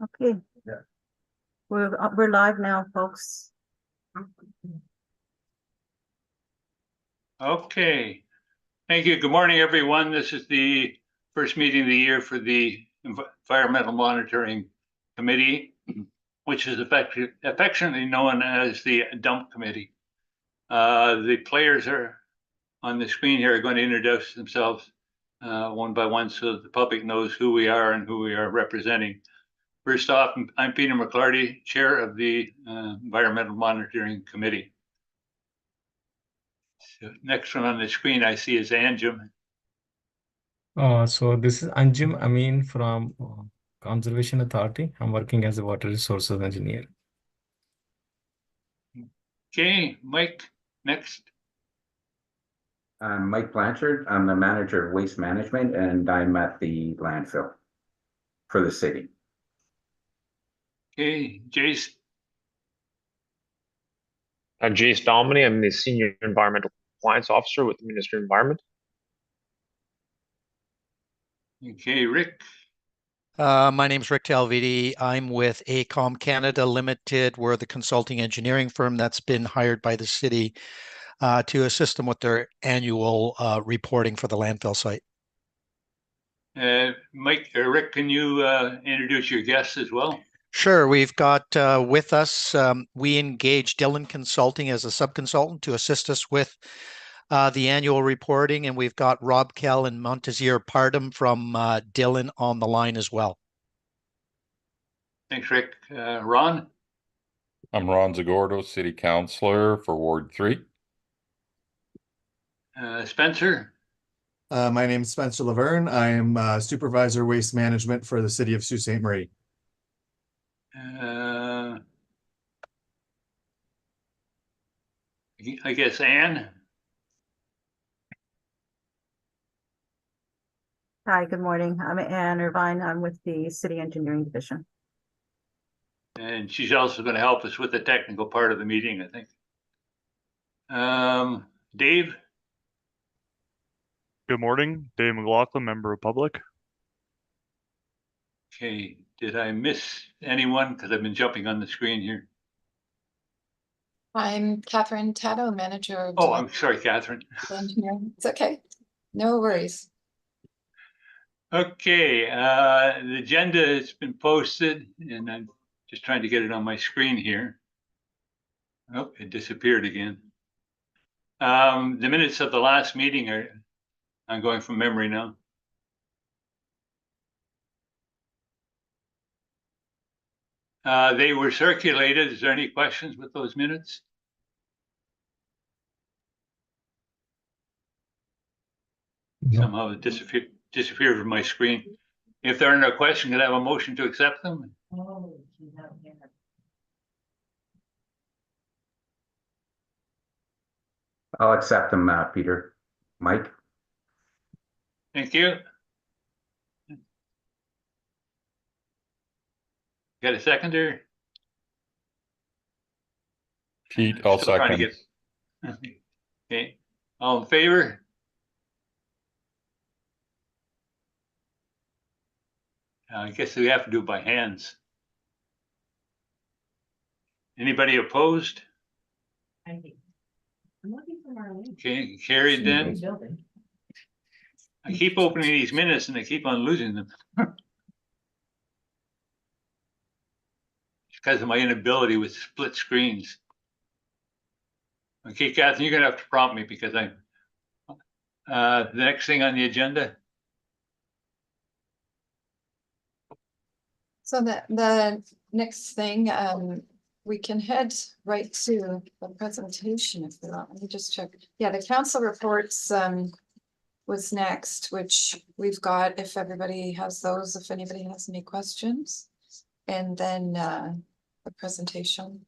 Okay. Yeah. We're live now, folks. Okay, thank you. Good morning, everyone. This is the first meeting of the year for the Environmental Monitoring Committee, which is affectionately known as the Dump Committee. The players are on the screen here are going to introduce themselves one by one so that the public knows who we are and who we are representing. First off, I'm Peter McClarty, Chair of the Environmental Monitoring Committee. So next one on the screen I see is Anjum. So this is Anjum Amin from Conservation Authority. I'm working as a water resources engineer. Okay, Mike, next. I'm Mike Blanchard. I'm the manager of waste management, and I'm at the landfill for the city. Okay, Jace. I'm Jace Dominy. I'm the Senior Environmental Compliance Officer with the Ministry of Environment. Okay, Rick. My name is Rick Talvidi. I'm with AECOM Canada Limited. We're the consulting engineering firm that's been hired by the city to assist them with their annual reporting for the landfill site. Rick, can you introduce your guests as well? Sure. We've got with us, we engaged Dillon Consulting as a subconsultant to assist us with the annual reporting, and we've got Rob Kell and Montesier Pardum from Dillon on the line as well. Thanks, Rick. Ron? I'm Ron Zagordo, City Councilor for Ward 3. Spencer? My name is Spencer Laverne. I am Supervisor Waste Management for the City of Sault Ste. Marie. I guess Anne? Hi, good morning. I'm Anne Irvine. I'm with the City Engineering Division. And she's also going to help us with the technical part of the meeting, I think. Dave? Good morning, Dave McLaughlin, Member of Public. Okay, did I miss anyone? Because I've been jumping on the screen here. I'm Catherine Tatto, Manager of Oh, I'm sorry, Catherine. Engineering. It's okay. No worries. Okay, the agenda has been posted and I'm just trying to get it on my screen here. Oh, it disappeared again. The minutes of the last meeting I'm going from memory now. They were circulated. Is there any questions with those minutes? No. Somehow it disappeared from my screen. If there are no questions, can I have a motion to accept them? I'll accept them, Peter. Mike? Thank you. Got a seconder? Pete, I'll Still trying to second. get. Okay, all in favor? I guess we have to do it by hands. Anybody opposed? Okay, carried then. I keep opening these minutes and I keep on losing them. It's because of my inability with split screens. Okay, Catherine, you're gonna have to prompt me because the next thing on the agenda. So the next thing, we can head right to the presentation if we want. Let me just check. Yeah, the council reports was next, which we've got if everybody has those, if anybody has any questions. And then the presentation.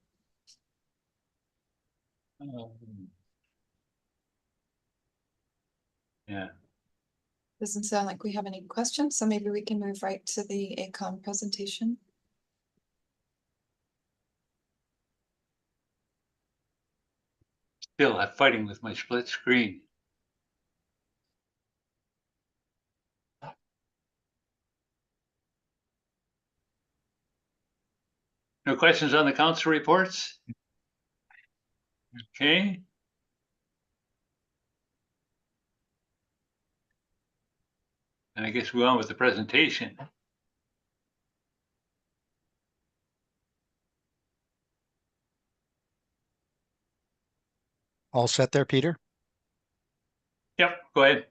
Yeah. Doesn't sound like we have any questions, so maybe we can move right to the AECOM presentation. Still, I'm fighting with my split screen. No questions on the council reports? Okay. And I guess we're on with the presentation. All set there, Peter? Yep, go ahead.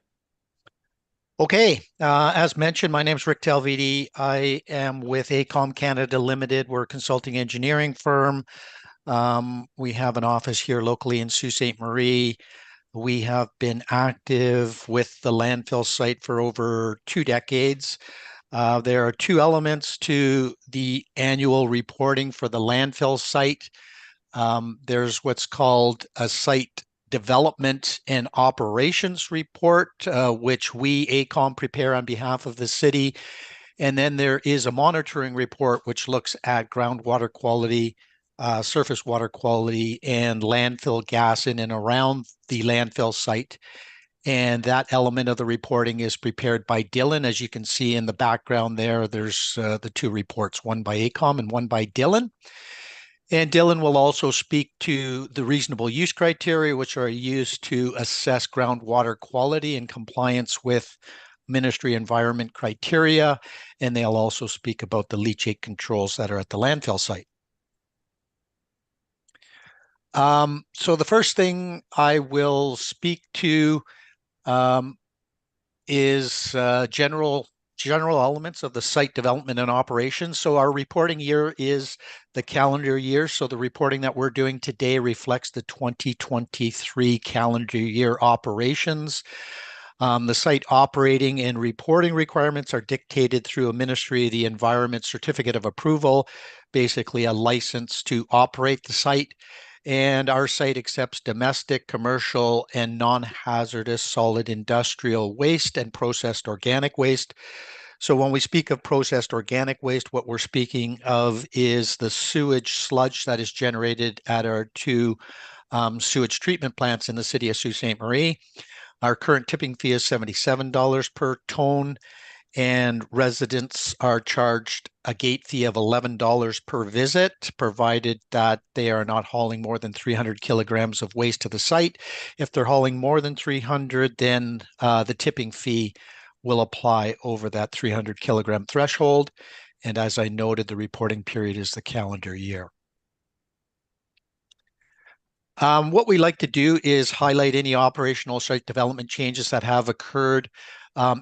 Okay, as mentioned, my name is Rick Talvidi. I am with AECOM Canada Limited. We're a consulting engineering firm. We have an office here locally in Sault Ste. Marie. We have been active with the landfill site for over 2 decades. There are 2 elements to the annual reporting for the landfill site. There's what's called a site development and operations report, which we, AECOM, prepare on behalf of the city. And then there is a monitoring report, which looks at groundwater quality, surface water quality, and landfill gas in and around the landfill site. And that element of the reporting is prepared by Dylan. As you can see in the background there, there's the 2 reports, one by AECOM and one by Dylan. And Dylan will also speak to the reasonable use criteria, which are used to assess groundwater quality in compliance with Ministry Environment criteria. And they'll also speak about the leachate controls that are at the landfill site. So the first thing I will speak to is general elements of the site development and operations. So our reporting year is the calendar year. So the reporting that we're doing today reflects the 2023 calendar year operations. The site operating and reporting requirements are dictated through a Ministry of the Environment certificate of approval, basically a license to operate the site. And our site accepts domestic, commercial, and non-hazardous solid industrial waste and processed organic waste. So when we speak of processed organic waste, what we're speaking of is the sewage sludge that is generated at our 2 sewage treatment plants in the city of Sault Ste. Marie. Our current tipping fee is $77 per ton, and residents are charged a gate fee of $11 per visit, provided that they are not hauling more than 300 kilograms of waste to the site. If they're hauling more than 300, then the tipping fee will apply over that 300 kilogram threshold. And as I noted, the reporting period is the calendar year. What we like to do is highlight any operational site development changes that have occurred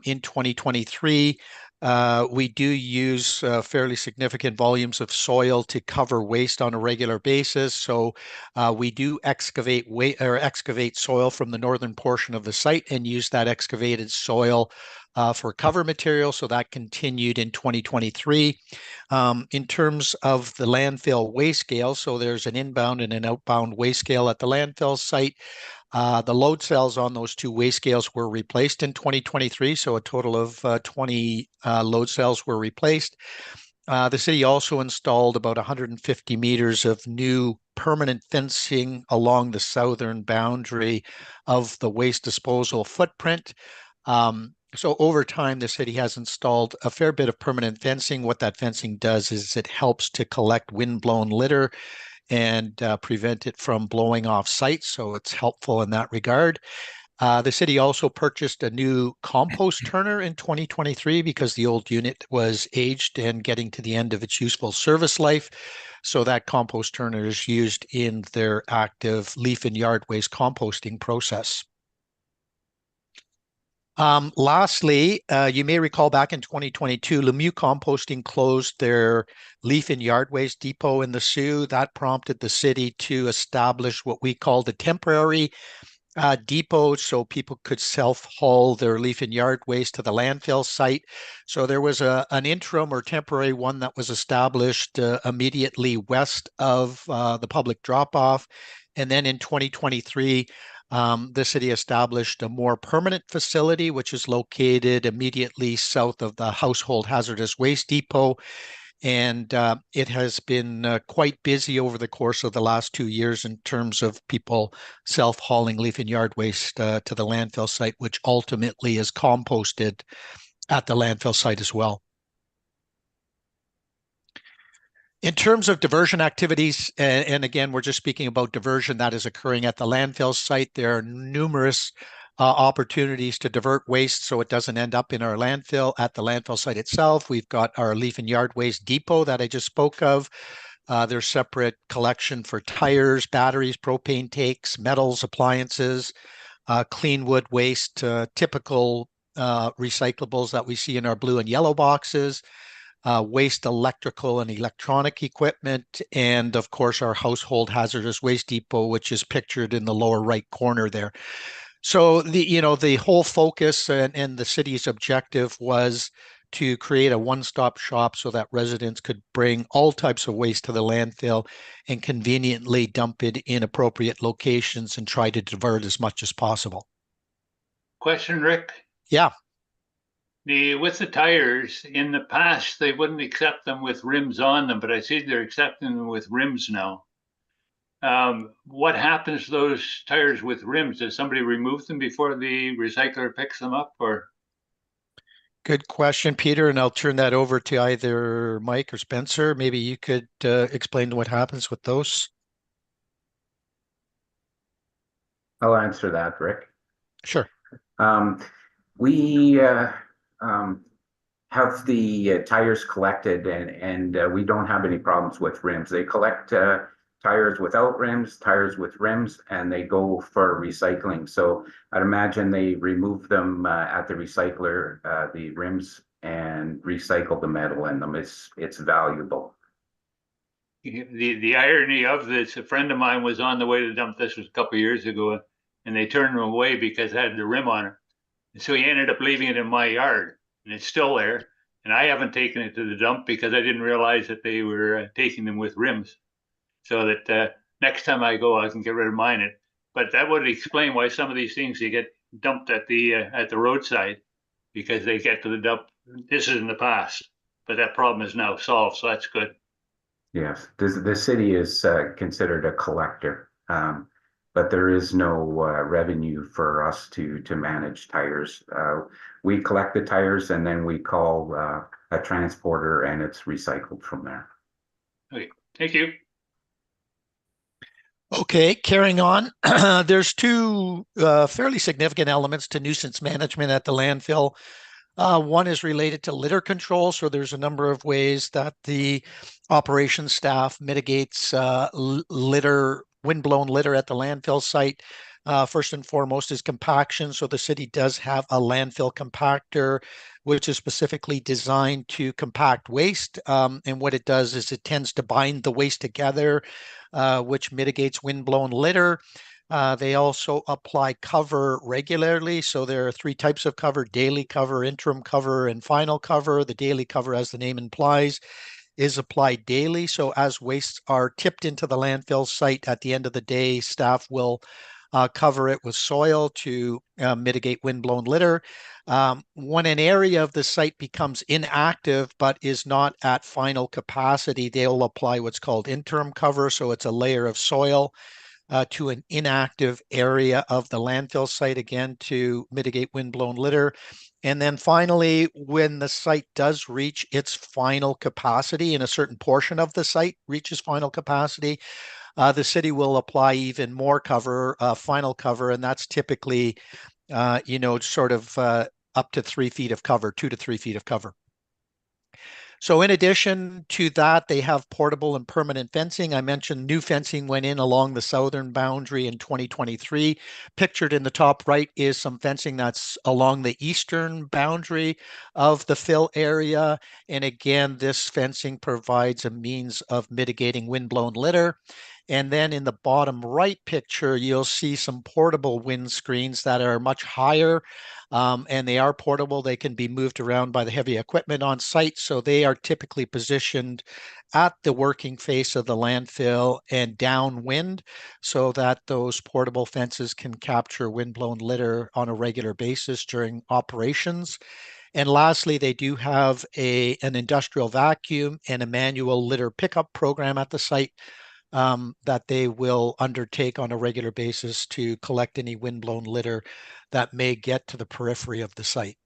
in 2023. We do use fairly significant volumes of soil to cover waste on a regular basis. So we do excavate soil from the northern portion of the site and use that excavated soil for cover material. So that continued in 2023. In terms of the landfill waste scale, so there's an inbound and an outbound waste scale at the landfill site. The load cells on those 2 waste scales were replaced in 2023, so a total of 20 load cells were replaced. The city also installed about 150 meters of new permanent fencing along the southern boundary of the waste disposal footprint. So over time, the city has installed a fair bit of permanent fencing. What that fencing does is it helps to collect wind-blown litter and prevent it from blowing off site. So it's helpful in that regard. The city also purchased a new compost turner in 2023 because the old unit was aged and getting to the end of its useful service life. So that compost turner is used in their active leaf and yard waste composting process. Lastly, you may recall back in 2022, Lemieux Composting closed their leaf and yard waste depot in the Soo. That prompted the city to establish what we called a temporary depot so people could self-haul their leaf and yard waste to the landfill site. So there was an interim or temporary one that was established immediately west of the public drop-off. And then in 2023, the city established a more permanent facility, which is located immediately south of the household hazardous waste depot. And it has been quite busy over the course of the last 2 years in terms of people self-hauling leaf and yard waste to the landfill site, which ultimately is composted at the landfill site as well. In terms of diversion activities, and again, we're just speaking about diversion that is occurring at the landfill site. There are numerous opportunities to divert waste so it doesn't end up in our landfill at the landfill site itself. We've got our leaf and yard waste depot that I just spoke of. There's separate collection for tires, batteries, propane tanks, metals, appliances, clean wood waste, typical recyclables that we see in our blue and yellow boxes. Waste electrical and electronic equipment, and of course our household hazardous waste depot, which is pictured in the lower right corner there. So the whole focus and the city's objective was to create a one-stop shop so that residents could bring all types of waste to the landfill and conveniently dump it in appropriate locations and try to divert as much as possible. Question, Rick? Yeah. With the tires, in the past, they wouldn't accept them with rims on them, but I see they're accepting them with rims now. What happens to those tires with rims? Does somebody remove them before the recycler picks them up, or? Good question, Peter, and I'll turn that over to either Mike or Spencer. Maybe you could explain what happens with those. I'll answer that, Rick. Sure. We have the tires collected, and we don't have any problems with rims. They collect tires without rims, tires with rims, and they go for recycling. So I'd imagine they remove them at the recycler, the rims, and recycle the metal in them. It's valuable. The irony of this, a friend of mine was on the way to dump this was a couple of years ago, and they turned him away because it had the rim on it. And so he ended up leaving it in my yard, and it's still there. And I haven't taken it to the dump because I didn't realize that they were taking them with rims. So that next time I go, I can get rid of mine. But that would explain why some of these things you get dumped at the roadside, because they get to the dump. This is in the past, but that problem is now solved. So that's good. Yes, the city is considered a collector, but there is no revenue for us to manage tires. We collect the tires and then we call a transporter, and it's recycled from there. Okay, thank you. Okay, carrying on. There's two fairly significant elements to nuisance management at the landfill. One is related to litter control. So there's a number of ways that the operations staff mitigates litter, windblown litter at the landfill site. First and foremost is compaction. So the city does have a landfill compactor, which is specifically designed to compact waste. And what it does is it tends to bind the waste together, which mitigates windblown litter. They also apply cover regularly. So there are three types of cover: daily cover, interim cover, and final cover. The daily cover, as the name implies, is applied daily. So as wastes are tipped into the landfill site at the end of the day, staff will cover it with soil to mitigate windblown litter. When an area of the site becomes inactive but is not at final capacity, they'll apply what's called interim cover. So it's a layer of soil to an inactive area of the landfill site, again, to mitigate windblown litter. And then finally, when the site does reach its final capacity, and a certain portion of the site reaches final capacity, the city will apply even more cover, final cover, and that's typically, sort of up to 3 feet of cover, 2 to 3 feet of cover. So in addition to that, they have portable and permanent fencing. I mentioned new fencing went in along the southern boundary in 2023. Pictured in the top right is some fencing that's along the eastern boundary of the fill area. And again, this fencing provides a means of mitigating windblown litter. And then in the bottom right picture, you'll see some portable wind screens that are much higher, and they are portable. They can be moved around by the heavy equipment on site. So they are typically positioned at the working face of the landfill and downwind, so that those portable fences can capture windblown litter on a regular basis during operations. And lastly, they do have an industrial vacuum and a manual litter pickup program at the site that they will undertake on a regular basis to collect any windblown litter that may get to the periphery of the site.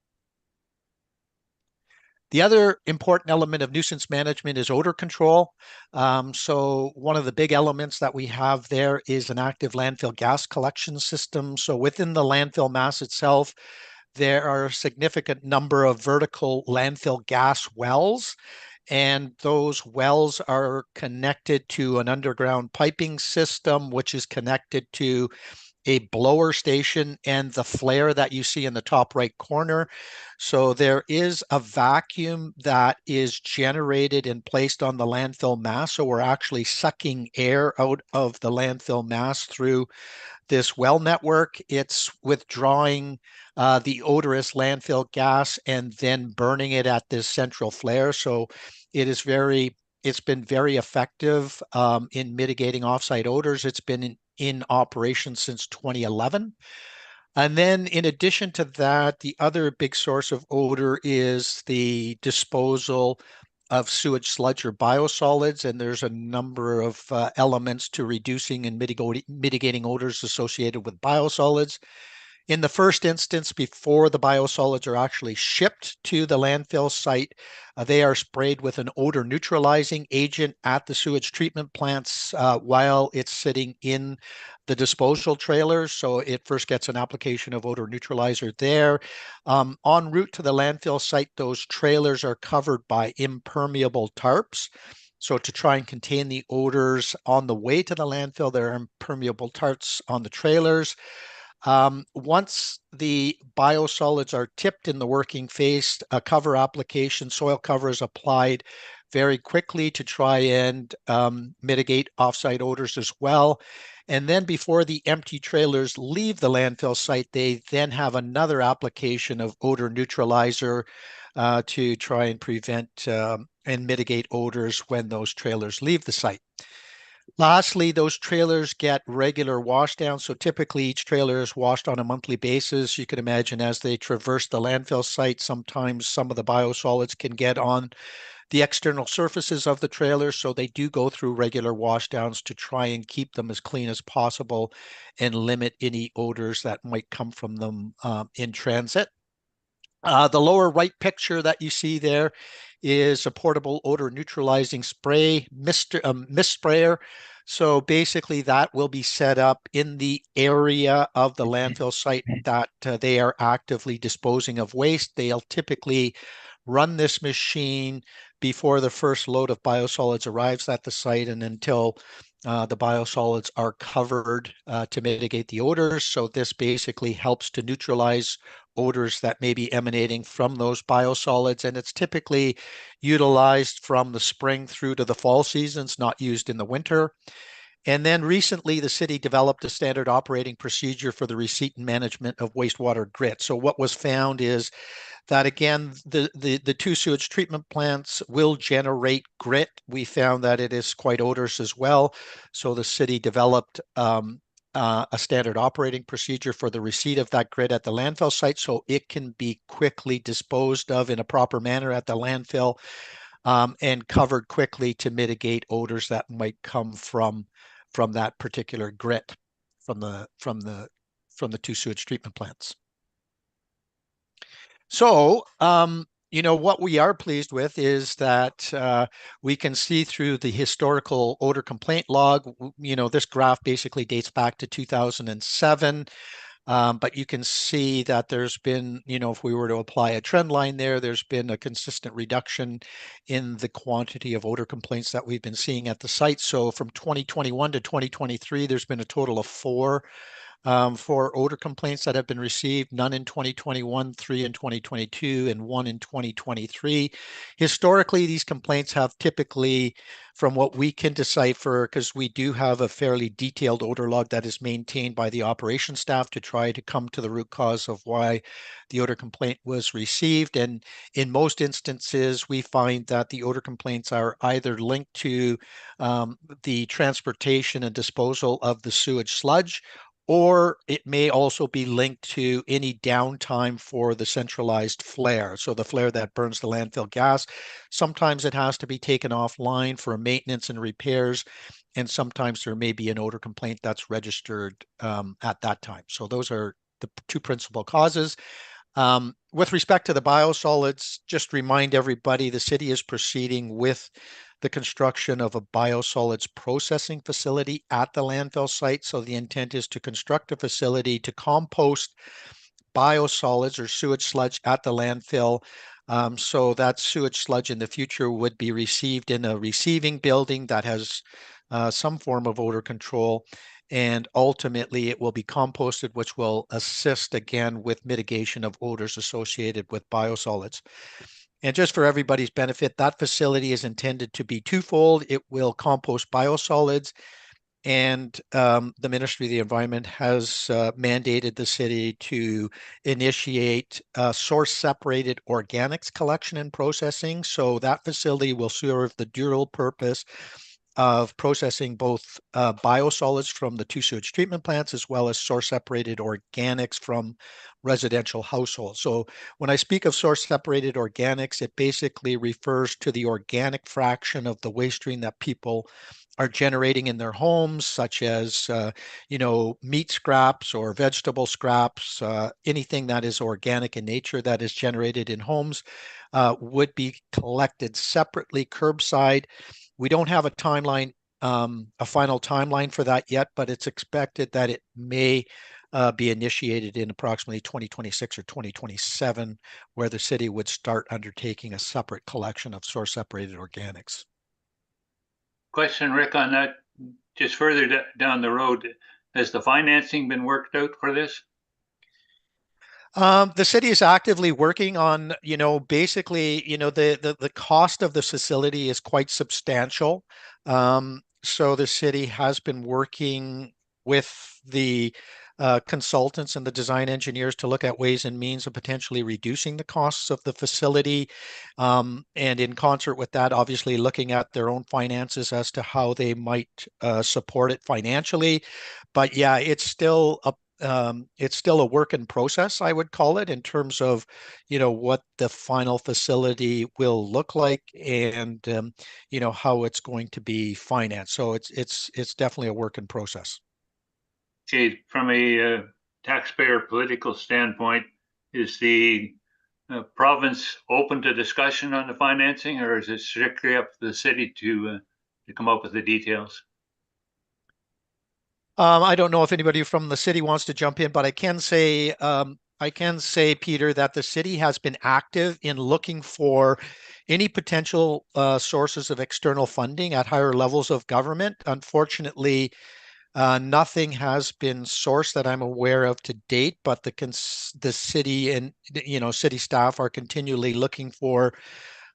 The other important element of nuisance management is odor control. So one of the big elements that we have there is an active landfill gas collection system. So within the landfill mass itself, there are a significant number of vertical landfill gas wells, and those wells are connected to an underground piping system, which is connected to a blower station and the flare that you see in the top right corner. So there is a vacuum that is generated and placed on the landfill mass. So we're actually sucking air out of the landfill mass through this well network. It's withdrawing the odorous landfill gas and then burning it at this central flare. So it's been very effective in mitigating offsite odors. It's been in operation since 2011. And then in addition to that, the other big source of odor is the disposal of sewage sludge or biosolids, and there's a number of elements to reducing and mitigating odors associated with biosolids. In the first instance, before the biosolids are actually shipped to the landfill site, they are sprayed with an odor neutralizing agent at the sewage treatment plants while it's sitting in the disposal trailers. So it first gets an application of odor neutralizer there. En route to the landfill site, those trailers are covered by impermeable tarps. So to try and contain the odors on the way to the landfill, there are impermeable tarps on the trailers. Once the biosolids are tipped in the working phase, a cover application, soil cover is applied very quickly to try and mitigate offsite odors as well. And then before the empty trailers leave the landfill site, they then have another application of odor neutralizer to try and prevent and mitigate odors when those trailers leave the site. Lastly, those trailers get regular wash down. So typically each trailer is washed on a monthly basis. You can imagine as they traverse the landfill site, sometimes some of the biosolids can get on the external surfaces of the trailer. So they do go through regular wash downs to try and keep them as clean as possible and limit any odors that might come from them in transit. The lower right picture that you see there is a portable odor neutralizing spray mist sprayer. So basically that will be set up in the area of the landfill site that they are actively disposing of waste. They'll typically run this machine before the first load of biosolids arrives at the site and until the biosolids are covered to mitigate the odors. So this basically helps to neutralize odors that may be emanating from those biosolids, and it's typically utilized from the spring through to the fall seasons, not used in the winter. And then recently, the city developed a standard operating procedure for the receipt and management of wastewater grit. So what was found is that, again, the two sewage treatment plants will generate grit. We found that it is quite odorous as well. So the city developed a standard operating procedure for the receipt of that grit at the landfill site so it can be quickly disposed of in a proper manner at the landfill and covered quickly to mitigate odors that might come from that particular grit from the two sewage treatment plants. So, what we are pleased with is that we can see through the historical odor complaint log. This graph basically dates back to 2007. But you can see that there's been, if we were to apply a trend line there's been a consistent reduction in the quantity of odor complaints that we've been seeing at the site. So from 2021 to 2023, there's been a total of four odor complaints that have been received, none in 2021, 3 in 2022, and 1 in 2023. Historically, these complaints have typically, from what we can decipher, because we do have a fairly detailed odor log that is maintained by the operations staff to try to come to the root cause of why the odor complaint was received. And in most instances, we find that the odor complaints are either linked to the transportation and disposal of the sewage sludge, or it may also be linked to any downtime for the centralized flare. So the flare that burns the landfill gas, sometimes it has to be taken offline for maintenance and repairs, and sometimes there may be an odor complaint that's registered at that time. So those are the two principal causes. With respect to the biosolids, just remind everybody the city is proceeding with the construction of a biosolids processing facility at the landfill site. So the intent is to construct a facility to compost biosolids or sewage sludge at the landfill. So that sewage sludge in the future would be received in a receiving building that has some form of odor control. And ultimately it will be composted, which will assist again with mitigation of odors associated with biosolids. And just for everybody's benefit, that facility is intended to be twofold. It will compost biosolids, and the Ministry of the Environment has mandated the city to initiate source-separated organics collection and processing. So that facility will serve the dual purpose of processing both biosolids from the 2 sewage treatment plants, as well as source-separated organics from residential households. So when I speak of source-separated organics, it basically refers to the organic fraction of the waste stream that people are generating in their homes, such as meat scraps or vegetable scraps. Anything that is organic in nature that is generated in homes would be collected separately curbside. We don't have a timeline, a final timeline for that yet, but it's expected that it may be initiated in approximately 2026 or 2027, where the city would start undertaking a separate collection of source-separated organics. Question, Rick, on that, just further down the road, has the financing been worked out for this? The city is actively working on, basically, the cost of this facility is quite substantial. So the city has been working with the consultants and the design engineers to look at ways and means of potentially reducing the costs of the facility. And in concert with that, obviously looking at their own finances as to how they might support it financially. But yeah, it's still a work in process, I would call it, in terms of, what the final facility will look like and, how it's going to be financed. So it's definitely a work in process. Okay, from a taxpayer political standpoint, is the province open to discussion on the financing, or is it strictly up to the city to come up with the details? I don't know if anybody from the city wants to jump in, but I can say, Peter, that the city has been active in looking for any potential sources of external funding at higher levels of government. Unfortunately, nothing has been sourced that I'm aware of to date, but the city and city staff are continually looking for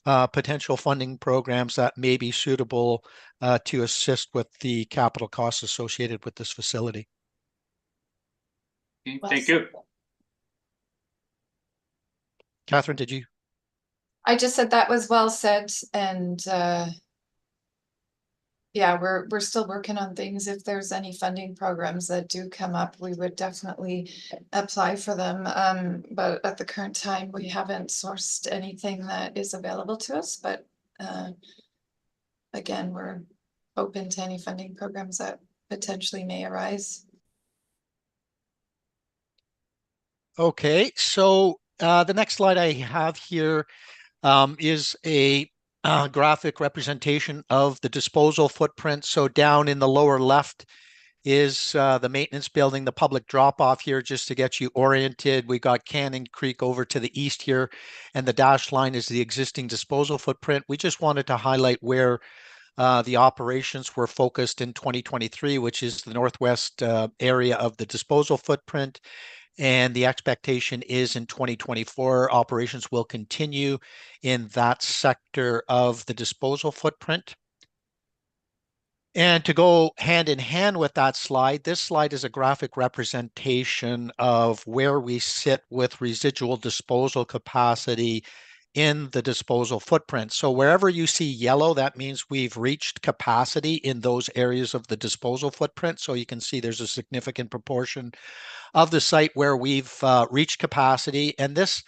potential funding programs that may be suitable to assist with the capital costs associated with this facility. Okay, thank you. Catherine, did you? I just said that was well said, and yeah, we're still working on things. If there's any funding programs that do come up, we would definitely apply for them. But at the current time, we haven't sourced anything that is available to us. But again, we're open to any funding programs that potentially may arise. Okay, so the next slide I have here is a graphic representation of the disposal footprint. So down in the lower left is the maintenance building, the public drop-off here, just to get you oriented. We got Cannon Creek over to the east here, and the dashed line is the existing disposal footprint. We just wanted to highlight where the operations were focused in 2023, which is the northwest area of the disposal footprint. And the expectation is in 2024, operations will continue in that sector of the disposal footprint. And to go hand in hand with that slide, this slide is a graphic representation of where we sit with residual disposal capacity in the disposal footprint. So wherever you see yellow, that means we've reached capacity in those areas of the disposal footprint. So you can see there's a significant proportion of the site where we've reached capacity. And this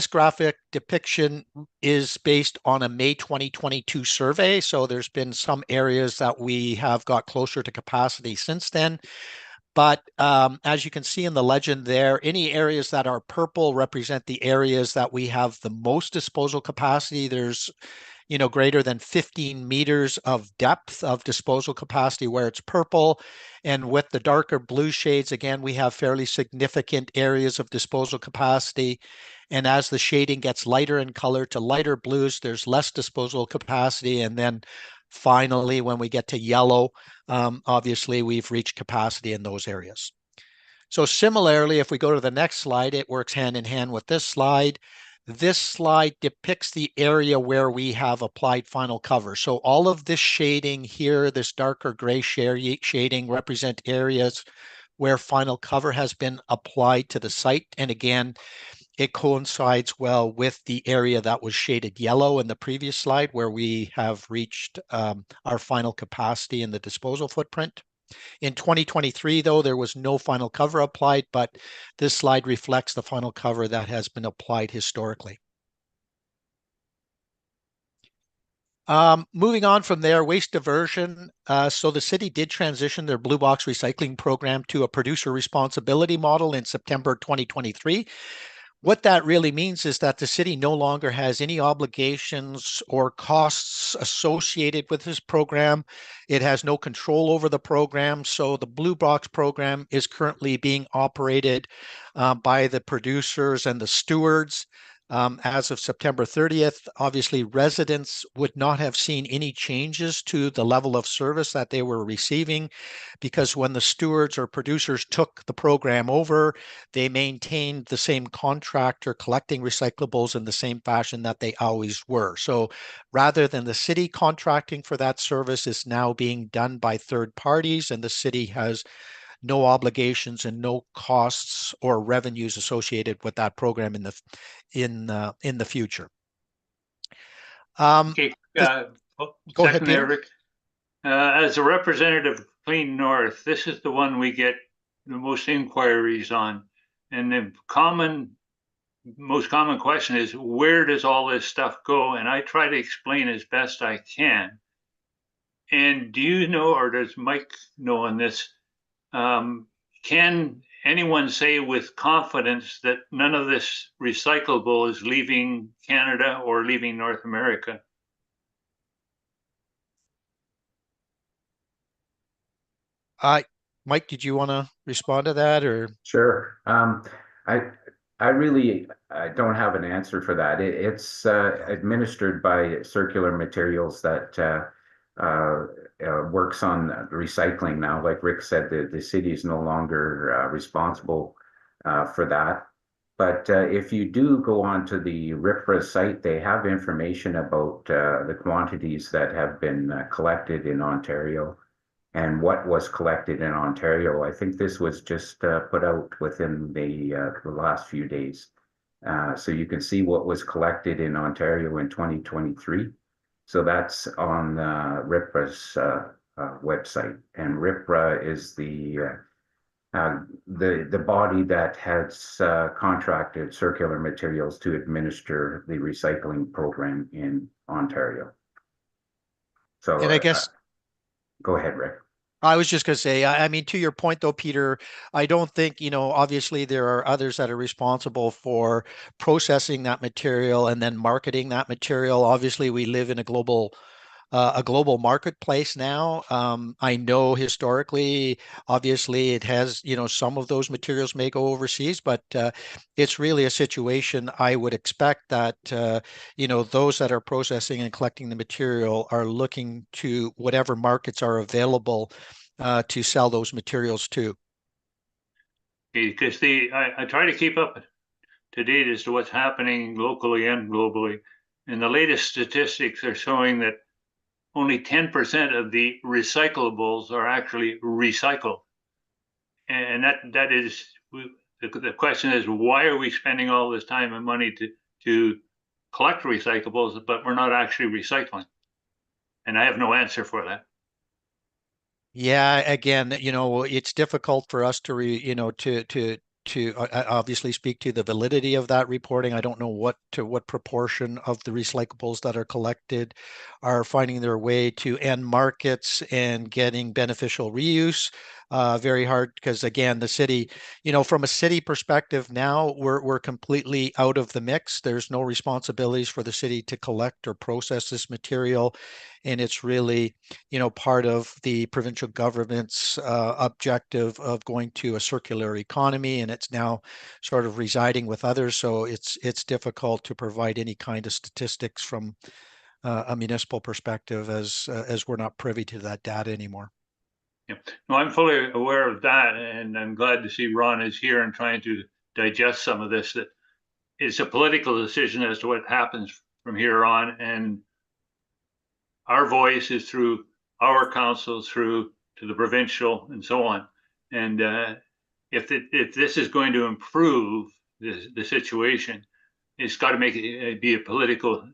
graphic depiction is based on a May 2022 survey. So there's been some areas that we have got closer to capacity since then. But as you can see in the legend there, any areas that are purple represent the areas that we have the most disposal capacity. There's, greater than 15 meters of depth of disposal capacity where it's purple. And with the darker blue shades, again, we have fairly significant areas of disposal capacity. And as the shading gets lighter in color to lighter blues, there's less disposal capacity. And then finally, when we get to yellow, obviously we've reached capacity in those areas. So similarly, if we go to the next slide, it works hand in hand with this slide. This slide depicts the area where we have applied final cover. So all of this shading here, this darker gray shading represent areas where final cover has been applied to the site. And again, it coincides well with the area that was shaded yellow in the previous slide where we have reached our final capacity in the disposal footprint. In 2023, though, there was no final cover applied, but this slide reflects the final cover that has been applied historically. Moving on from there, waste diversion. So the city did transition their blue box recycling program to a producer responsibility model in September 2023. What that really means is that the city no longer has any obligations or costs associated with this program. It has no control over the program. So the Blue Box program is currently being operated by the producers and the stewards. As of September 30th, obviously residents would not have seen any changes to the level of service that they were receiving, because when the stewards or producers took the program over, they maintained the same contractor collecting recyclables in the same fashion that they always were. So rather than the city contracting for that service, is now being done by third parties, and the city has no obligations and no costs or revenues associated with that program in the future. Okay, go ahead, Peter. Rick. As a representative of Clean North, this is the one we get the most inquiries on. And the most common question is, where does all this stuff go? And I try to explain as best I can. And do you know, or does Mike know on this, can anyone say with confidence that none of this recyclable is leaving Canada or leaving North America? Mike, did you want to respond to that, or? Sure. I really don't have an answer for that. It's administered by Circular Materials that works on recycling now. Like Rick said, the city is no longer responsible for that. But if you do go onto the RIPRA site, they have information about the quantities that have been collected in Ontario and what was collected in Ontario. I think this was just put out within the last few days. So you can see what was collected in Ontario in 2023. So that's on RIPRA's website, and RIPRA is the body that has contracted Circular Materials to administer the recycling program in Ontario. So, and I guess, go ahead, Rick. I was just going to say, I mean, to your point though, Peter, I don't think, obviously there are others that are responsible for processing that material and then marketing that material. Obviously, we live in a global marketplace now. I know historically, obviously it has, some of those materials may go overseas, but it's really a situation I would expect that, those that are processing and collecting the material are looking to whatever markets are available to sell those materials to. Because I try to keep up to date as to what's happening locally and globally. And the latest statistics are showing that only 10% of the recyclables are actually recycled. And that is, the question is, why are we spending all this time and money to collect recyclables, but we're not actually recycling? And I have no answer for that. Yeah, again, it's difficult for us to obviously speak to the validity of that reporting. I don't know what proportion of the recyclables that are collected are finding their way to end markets and getting beneficial reuse. very hard because again, the city, from a city perspective now, we're completely out of the mix. There's no responsibilities for the city to collect or process this material. And it's really, part of the provincial government's objective of going to a circular economy, and it's now sort of residing with others. So it's difficult to provide any kind of statistics from a municipal perspective as we're not privy to that data anymore. Yeah, no, I'm fully aware of that, and I'm glad to see Ron is here and trying to digest some of this. That it's a political decision as to what happens from here on, and our voice is through our council, through to the provincial, and so on. And if this is going to improve the situation, it's got to make it be a political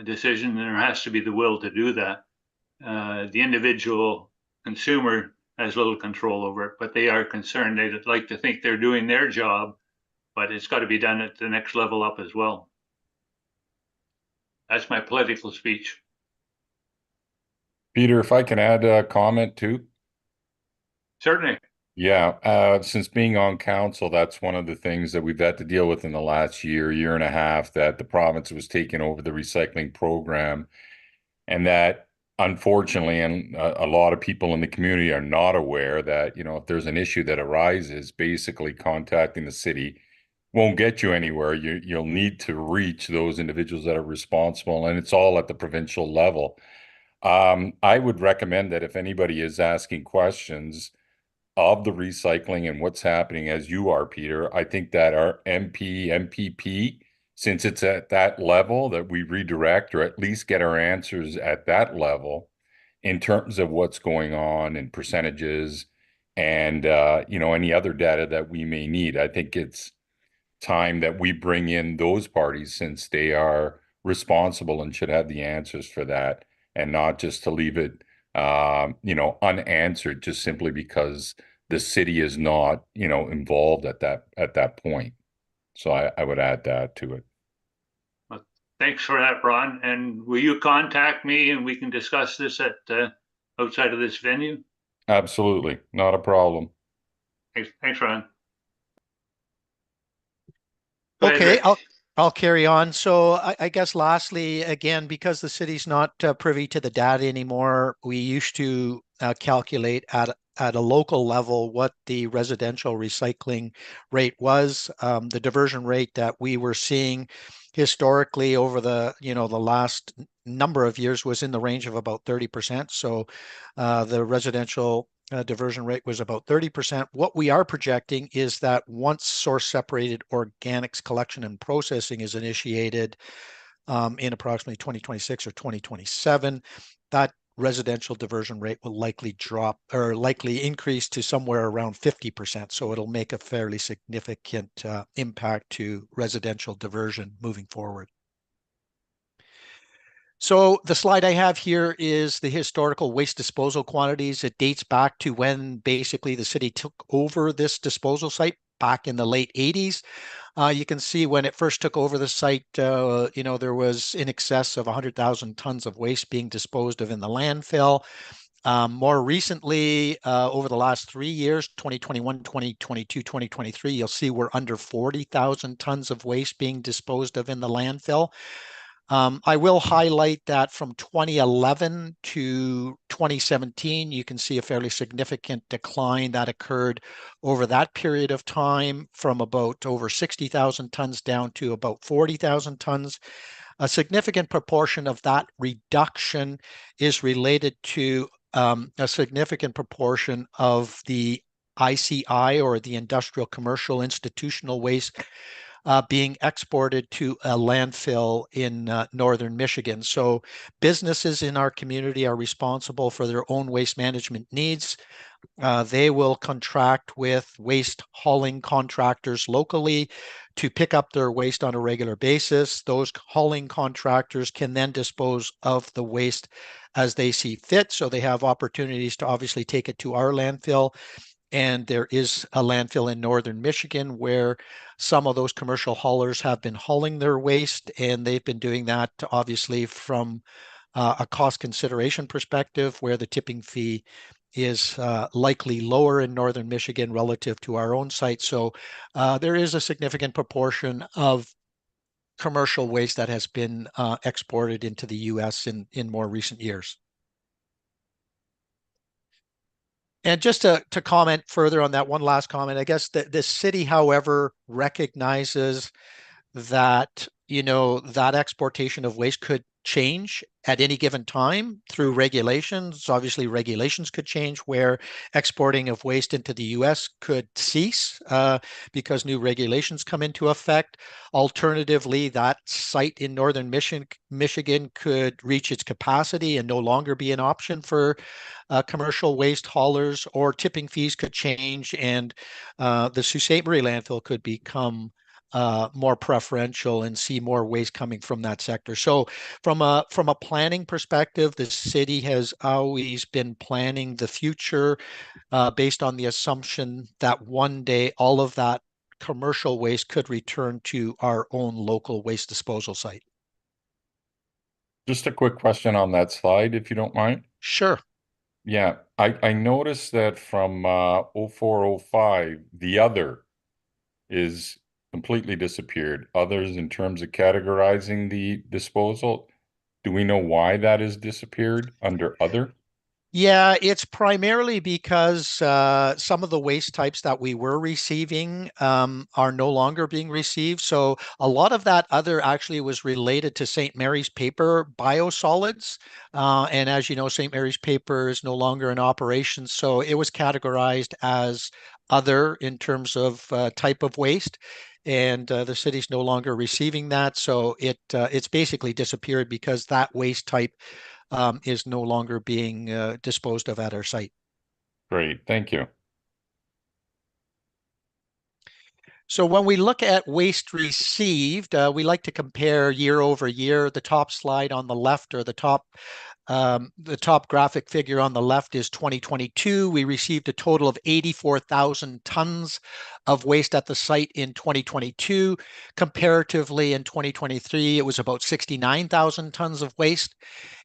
decision, and there has to be the will to do that. The individual consumer has little control over it, but they are concerned. They'd like to think they're doing their job, but it's got to be done at the next level up as well. That's my political speech. Peter, if I can add a comment too. Certainly. Yeah, since being on council, that's one of the things that we've had to deal with in the last year and a half, that the province was taking over the recycling program, and that unfortunately, and a lot of people in the community are not aware that, if there's an issue that arises, basically contacting the city won't get you anywhere. You'll need to reach those individuals that are responsible, and it's all at the provincial level. I would recommend that if anybody is asking questions of the recycling and what's happening, as you are, Peter, I think that our MPP, since it's at that level, that we redirect or at least get our answers at that level in terms of what's going on and percentages and, any other data that we may need. I think it's time that we bring in those parties, since they are responsible and should have the answers for that, and not just to leave it, unanswered just simply because the city is not, involved at that point. So I would add that to it. Well, thanks for that, Ron. And will you contact me and we can discuss this at outside of this venue? Absolutely, not a problem. Thanks, Ron. Okay, I'll carry on. So I guess lastly, again, because the city's not privy to the data anymore, we used to calculate at a local level what the residential recycling rate was. The diversion rate that we were seeing historically over the last number of years was in the range of about 30%. So the residential diversion rate was about 30%. What we are projecting is that once source separated organics collection and processing is initiated in approximately 2026 or 2027, that residential diversion rate will likely drop or likely increase to somewhere around 50%. So it'll make a fairly significant impact to residential diversion moving forward. So the slide I have here is the historical waste disposal quantities. It dates back to when basically the city took over this disposal site back in the late 80s. You can see when it first took over the site, there was in excess of 100,000 tons of waste being disposed of in the landfill. More recently, over the last 3 years, 2021, 2022, 2023, you'll see we're under 40,000 tons of waste being disposed of in the landfill. I will highlight that from 2011 to 2017, you can see a fairly significant decline that occurred over that period of time, from about over 60,000 tons down to about 40,000 tons. A significant proportion of that reduction is related to a significant proportion of the ICI, or the industrial, commercial, institutional waste, being exported to a landfill in northern Michigan. So businesses in our community are responsible for their own waste management needs. They will contract with waste hauling contractors locally to pick up their waste on a regular basis. Those hauling contractors can then dispose of the waste as they see fit. So they have opportunities to obviously take it to our landfill. And there is a landfill in northern Michigan where some of those commercial haulers have been hauling their waste, and they've been doing that obviously from a cost consideration perspective, where the tipping fee is likely lower in northern Michigan relative to our own site. So there is a significant proportion of commercial waste that has been exported into the US in more recent years. And just to comment further on that, one last comment, I guess that the city, however, recognizes that, you know, that exportation of waste could change at any given time through regulations. Obviously, regulations could change where exporting of waste into the US could cease because new regulations come into effect. Alternatively, that site in northern Michigan could reach its capacity and no longer be an option for commercial waste haulers, or tipping fees could change and the Sault Ste. Marie landfill could become more preferential and see more waste coming from that sector. So from a planning perspective, the city has always been planning the future based on the assumption that one day all of that commercial waste could return to our own local waste disposal site. Just a quick question on that slide, if you don't mind. Sure. Yeah, I noticed that from 0405, the other is completely disappeared. Others in terms of categorizing the disposal. Do we know why that is disappeared under other? Yeah, it's primarily because some of the waste types that we were receiving are no longer being received. So a lot of that other actually was related to St. Mary's Paper biosolids. And as you know, St. Mary's Paper is no longer in operation. So it was categorized as other in terms of type of waste. And the city's no longer receiving that. So it's basically disappeared because that waste type is no longer being disposed of at our site. Great, thank you. So when we look at waste received, we like to compare year over year. The top slide on the left, or the top graphic figure on the left, is 2022. We received a total of 84,000 tons of waste at the site in 2022. Comparatively, in 2023, it was about 69,000 tons of waste.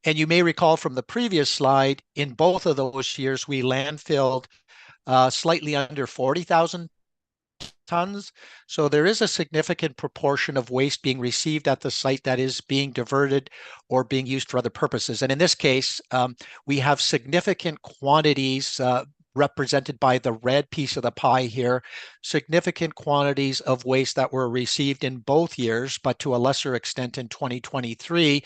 And you may recall from the previous slide, in both of those years, we landfilled slightly under 40,000 tons. So there is a significant proportion of waste being received at the site that is being diverted or being used for other purposes. And in this case, we have significant quantities represented by the red piece of the pie here, significant quantities of waste that were received in both years, but to a lesser extent in 2023,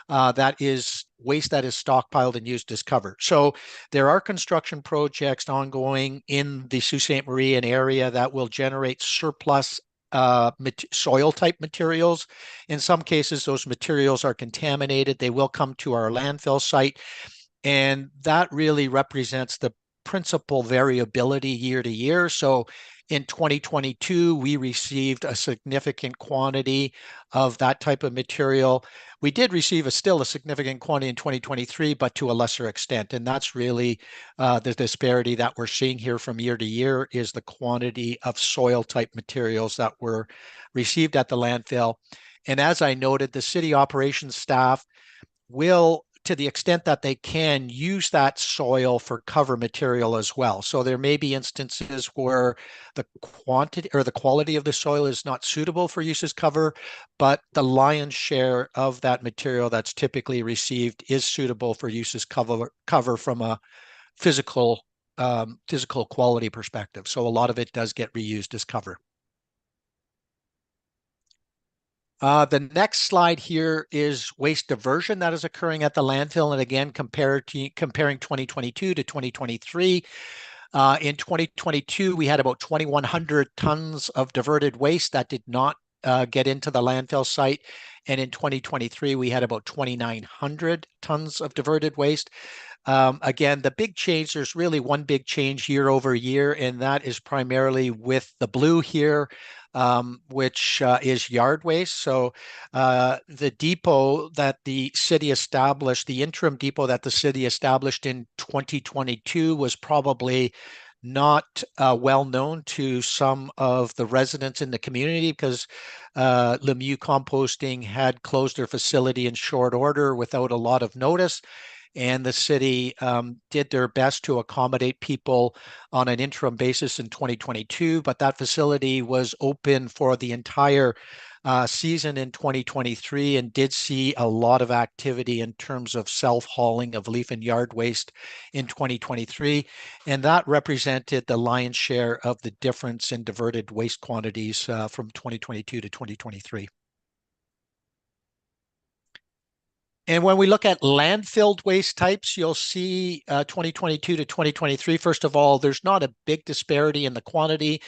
that is waste that is stockpiled and used as cover. So there are construction projects ongoing in the Sault Ste. Marie area that will generate surplus soil type materials. In some cases, those materials are contaminated. They will come to our landfill site. And that really represents the principal variability year to year. So in 2022, we received a significant quantity of that type of material. We did receive still a significant quantity in 2023, but to a lesser extent. And that's really the disparity that we're seeing here from year to year, is the quantity of soil type materials that were received at the landfill. And as I noted, the city operations staff will, to the extent that they can, use that soil for cover material as well. So there may be instances where the quantity or the quality of the soil is not suitable for use as cover, but the lion's share of that material that's typically received is suitable for use as cover from a physical quality perspective. So a lot of it does get reused as cover. The next slide here is waste diversion that is occurring at the landfill. And again, comparing 2022 to 2023. In 2022, we had about 2,100 tons of diverted waste that did not get into the landfill site. And in 2023, we had about 2,900 tons of diverted waste. Again, the big change, there's really one big change year over year, and that is primarily with the blue here, which is yard waste. So the depot that the city established, the interim depot that the city established in 2022, was probably not well known to some of the residents in the community, because Lemieux Composting had closed their facility in short order without a lot of notice. and the city did their best to accommodate people on an interim basis in 2022, but that facility was open for the entire season in 2023 and did see a lot of activity in terms of self-hauling of leaf and yard waste in 2023. And that represented the lion's share of the difference in diverted waste quantities from 2022 to 2023. And when we look at landfilled waste types, you'll see 2022 to 2023. First of all, there's not a big disparity in the quantity.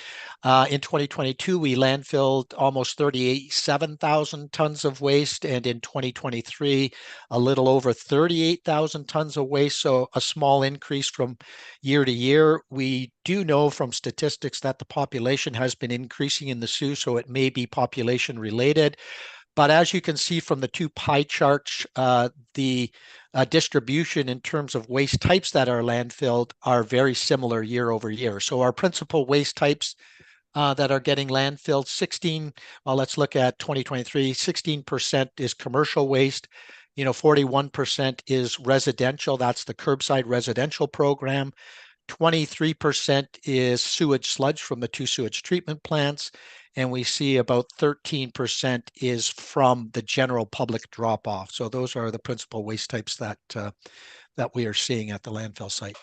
In 2022, we landfilled almost 37,000 tons of waste, and in 2023, a little over 38,000 tons of waste, so a small increase from year to year. We do know from statistics that the population has been increasing in the Soo, so it may be population related. But as you can see from the two pie charts, the distribution in terms of waste types that are landfilled are very similar year over year. So our principal waste types that are getting landfilled, let's look at 2023, 16% is commercial waste, 41% is residential, that's the curbside residential program, 23% is sewage sludge from the two sewage treatment plants, and we see about 13% is from the general public drop-off. So those are the principal waste types that we are seeing at the landfill site.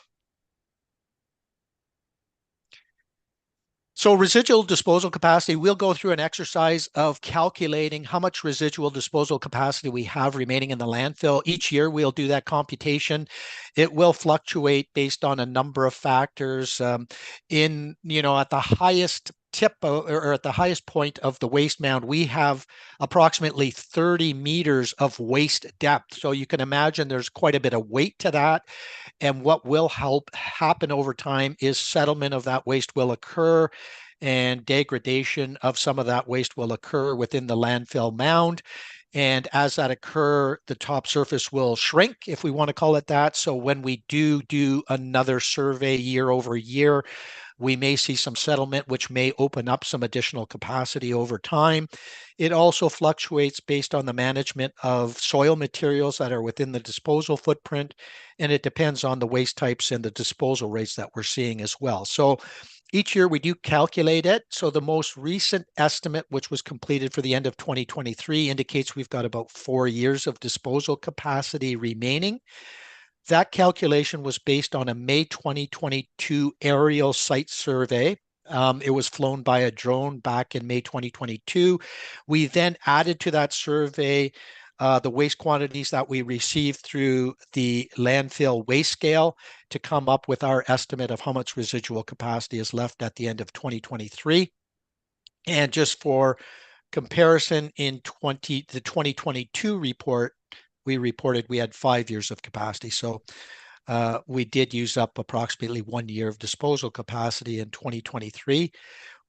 So residual disposal capacity, we'll go through an exercise of calculating how much residual disposal capacity we have remaining in the landfill. Each year we'll do that computation. It will fluctuate based on a number of factors. At the highest tip or at the highest point of the waste mound, we have approximately 30 meters of waste depth. So you can imagine there's quite a bit of weight to that. And what will happen over time is settlement of that waste will occur and degradation of some of that waste will occur within the landfill mound. And as that occur, the top surface will shrink, if we want to call it that. So when we do another survey year over year, we may see some settlement, which may open up some additional capacity over time. It also fluctuates based on the management of soil materials that are within the disposal footprint, and it depends on the waste types and the disposal rates that we're seeing as well. So each year we do calculate it. So the most recent estimate, which was completed for the end of 2023, indicates we've got about 4 years of disposal capacity remaining. That calculation was based on a May 2022 aerial site survey. It was flown by a drone back in May 2022. We then added to that survey the waste quantities that we received through the landfill waste scale to come up with our estimate of how much residual capacity is left at the end of 2023. And just for comparison, in the 2022 report, we reported we had 5 years of capacity. So we did use up approximately 1 year of disposal capacity in 2023.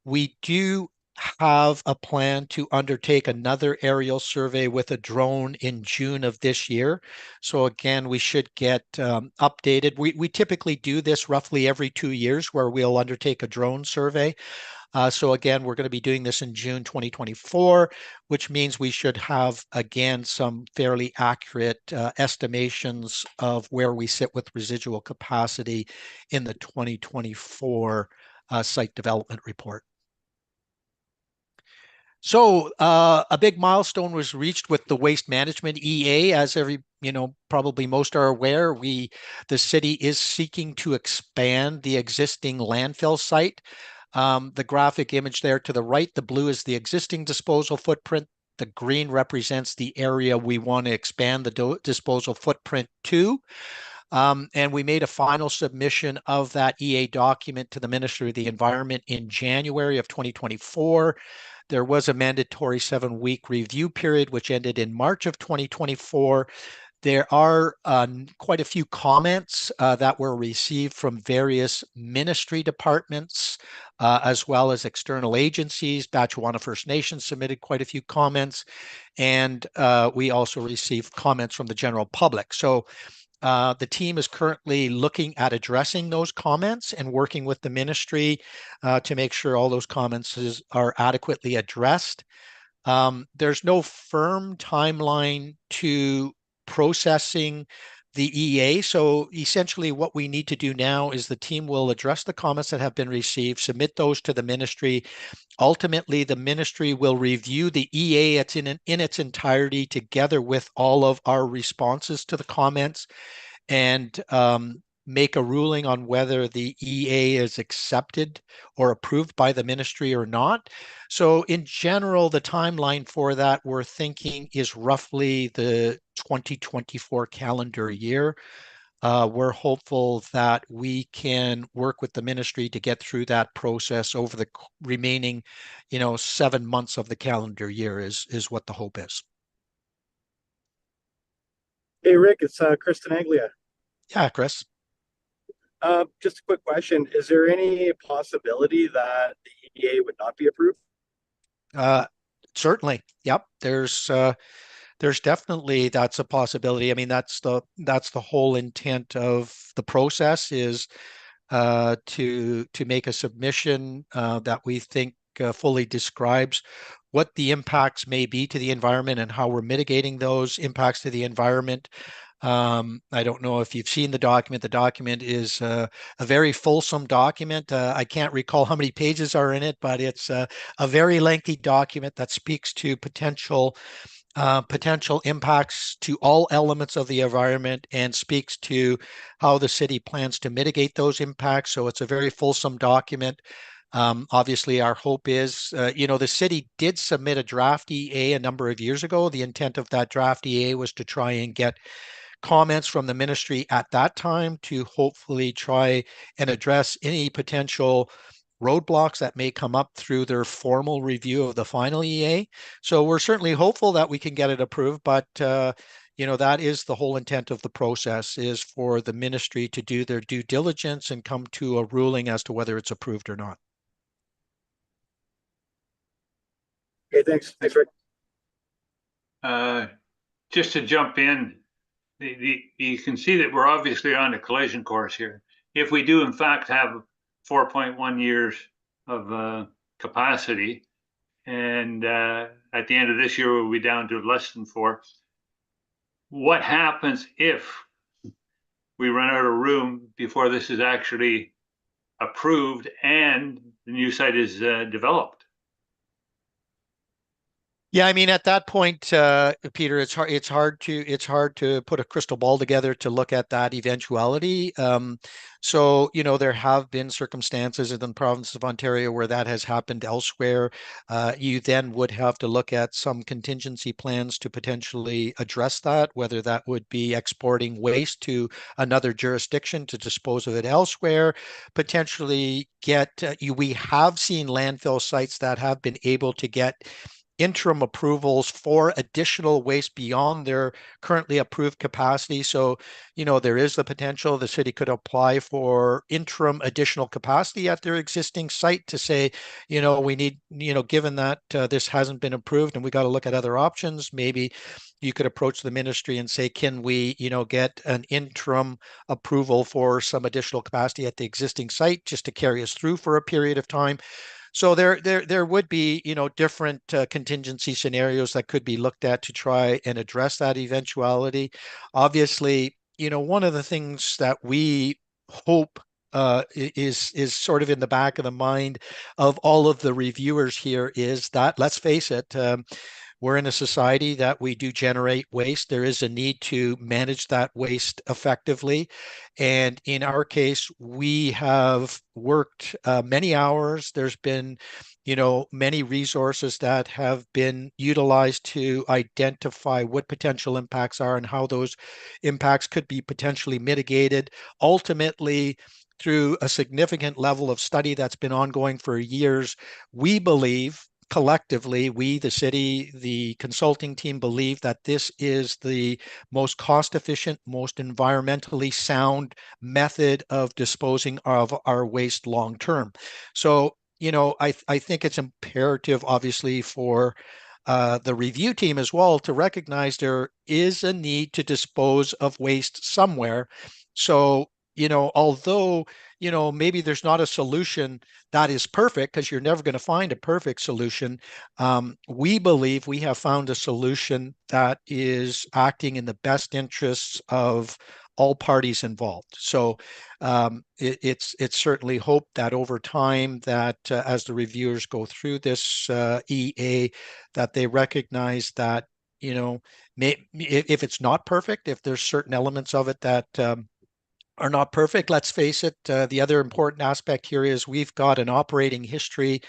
We do have a plan to undertake another aerial survey with a drone in June of this year. So again, we should get updated. We typically do this roughly every 2 years where we'll undertake a drone survey. So again, we're going to be doing this in June 2024, which means we should have, again, some fairly accurate estimations of where we sit with residual capacity in the 2024 site development report. So a big milestone was reached with the Waste Management EA. As probably most are aware, the city is seeking to expand the existing landfill site. The graphic image there to the right, the blue is the existing disposal footprint. The green represents the area we want to expand the disposal footprint to. And we made a final submission of that EA document to the Ministry of the Environment in January of 2024. There was a mandatory 7-week review period, which ended in March of 2024. There are quite a few comments that were received from various ministry departments, as well as external agencies. Batchewana First Nation submitted quite a few comments, and we also received comments from the general public. So the team is currently looking at addressing those comments and working with the ministry to make sure all those comments are adequately addressed. There's no firm timeline to processing the EA. So essentially what we need to do now is the team will address the comments that have been received, submit those to the ministry. Ultimately, the ministry will review the EA in its entirety together with all of our responses to the comments, and make a ruling on whether the EA is accepted or approved by the ministry or not. So in general, the timeline for that we're thinking is roughly the 2024 calendar year. We're hopeful that we can work with the ministry to get through that process over the remaining, 7 months of the calendar year is what the hope is. Hey, Rick, it's Kristen Anglia. Yeah, Chris. Just a quick question. Is there any possibility that the EA would not be approved? Certainly. Yep. There's definitely, that's a possibility. I mean, that's the whole intent of the process is to make a submission that we think fully describes what the impacts may be to the environment and how we're mitigating those impacts to the environment. I don't know if you've seen the document. The document is a very fulsome document. I can't recall how many pages are in it, but it's a very lengthy document that speaks to potential impacts to all elements of the environment and speaks to how the city plans to mitigate those impacts. So it's a very fulsome document. Obviously, our hope is, the city did submit a draft EA a number of years ago. The intent of that draft EA was to try and get comments from the ministry at that time to hopefully try and address any potential roadblocks that may come up through their formal review of the final EA. So we're certainly hopeful that we can get it approved, but that is the whole intent of the process, is for the ministry to do their due diligence and come to a ruling as to whether it's approved or not. Okay, thanks. Thanks, Rick. Just to jump in, you can see that we're obviously on a collision course here. If we do in fact have 4.1 years of capacity, and at the end of this year we'll be down to less than 4. What happens if we run out of room before this is actually approved and the new site is developed? Yeah, I mean, at that point, Peter, it's hard to put a crystal ball together to look at that eventuality. So, there have been circumstances in the province of Ontario where that has happened elsewhere. You then would have to look at some contingency plans to potentially address that, whether that would be exporting waste to another jurisdiction to dispose of it elsewhere, potentially we have seen landfill sites that have been able to get interim approvals for additional waste beyond their currently approved capacity. So, there is the potential the city could apply for interim additional capacity at their existing site to say, we need, given that this hasn't been approved and we got to look at other options, maybe you could approach the ministry and say, can we, get an interim approval for some additional capacity at the existing site just to carry us through for a period of time. So there would be, different contingency scenarios that could be looked at to try and address that eventuality. Obviously, one of the things that we hope is sort of in the back of the mind of all of the reviewers here is that, let's face it, we're in a society that we do generate waste. There is a need to manage that waste effectively. And in our case, we have worked many hours. There's been, many resources that have been utilized to identify what potential impacts are and how those impacts could be potentially mitigated. Ultimately, through a significant level of study that's been ongoing for years, we believe, collectively, we, the city, the consulting team, believe that this is the most cost-efficient, most environmentally sound method of disposing of our waste long-term. So, I think it's imperative, obviously, for the review team as well to recognize there is a need to dispose of waste somewhere. So, although, maybe there's not a solution that is perfect, because you're never going to find a perfect solution. We believe we have found a solution that is acting in the best interests of all parties involved. So it's certainly hoped that over time that as the reviewers go through this EA, that they recognize that, you know, if it's not perfect, if there's certain elements of it that are not perfect, let's face it, the other important aspect here is we've got an operating history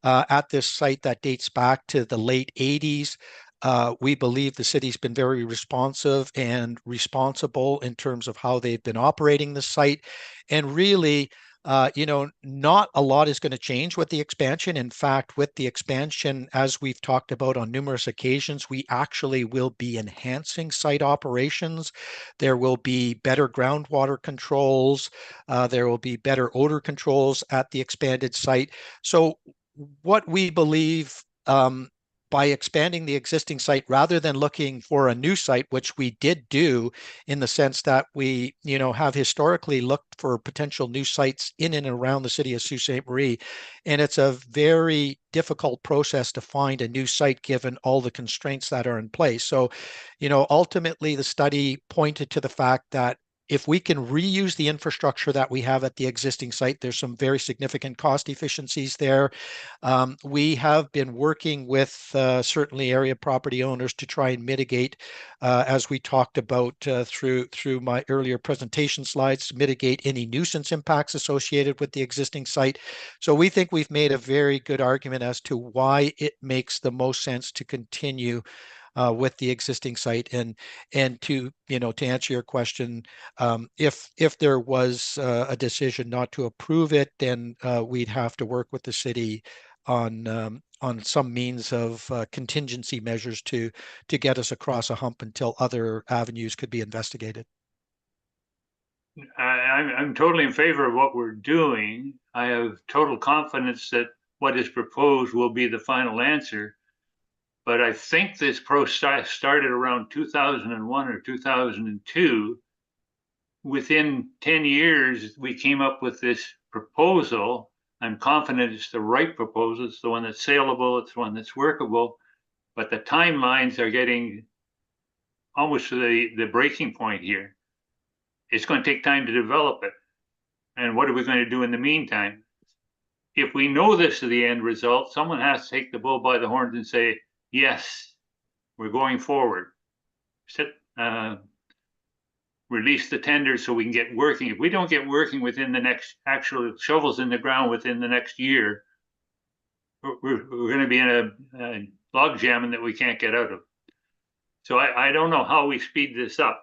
at this site that dates back to the late 80s. We believe the city's been very responsive and responsible in terms of how they've been operating the site. And really, you know, not a lot is going to change with the expansion. In fact, with the expansion, as we've talked about on numerous occasions, we actually will be enhancing site operations. There will be better groundwater controls. There will be better odor controls at the expanded site. So what we believe by expanding the existing site rather than looking for a new site, which we did do in the sense that we, you know, have historically looked for potential new sites in and around the city of Sault Ste. Marie. And it's a very difficult process to find a new site given all the constraints that are in place. So, you know, ultimately the study pointed to the fact that if we can reuse the infrastructure that we have at the existing site, there's some very significant cost efficiencies there. We have been working with certainly area property owners to try and mitigate, as we talked about through my earlier presentation slides, to mitigate any nuisance impacts associated with the existing site. So we think we've made a very good argument as to why it makes the most sense to continue with the existing site. And to, you know, to answer your question, if there was a decision not to approve it, then we'd have to work with the city on some means of contingency measures to get us across a hump until other avenues could be investigated. I'm totally in favor of what we're doing. I have total confidence that what is proposed will be the final answer. But I think this process started around 2001 or 2002. Within 10 years, we came up with this proposal. I'm confident it's the right proposal. It's the one that's saleable. It's the one that's workable. But the timelines are getting almost to the breaking point here. It's going to take time to develop it. And what are we going to do in the meantime? If we know this is the end result, someone has to take the bull by the horns and say, yes, we're going forward. Release the tenders so we can get working. If we don't get working within the next, actual shovels in the ground within the next year, we're going to be in a log jamming that we can't get out of. So I don't know how we speed this up,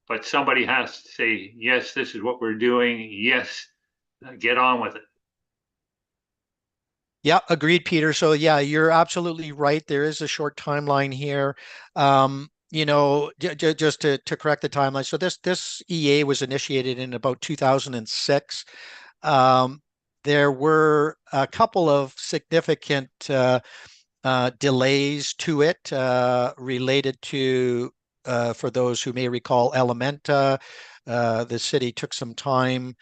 but somebody has to say, yes, this is what we're doing. Yes, get on with it. Yeah, agreed, Peter. So yeah, you're absolutely right. There is a short timeline here. You know, just to correct the timeline. So this EA was initiated in about 2006. There were a couple of significant delays to it related to, for those who may recall, Elementa. The city took some time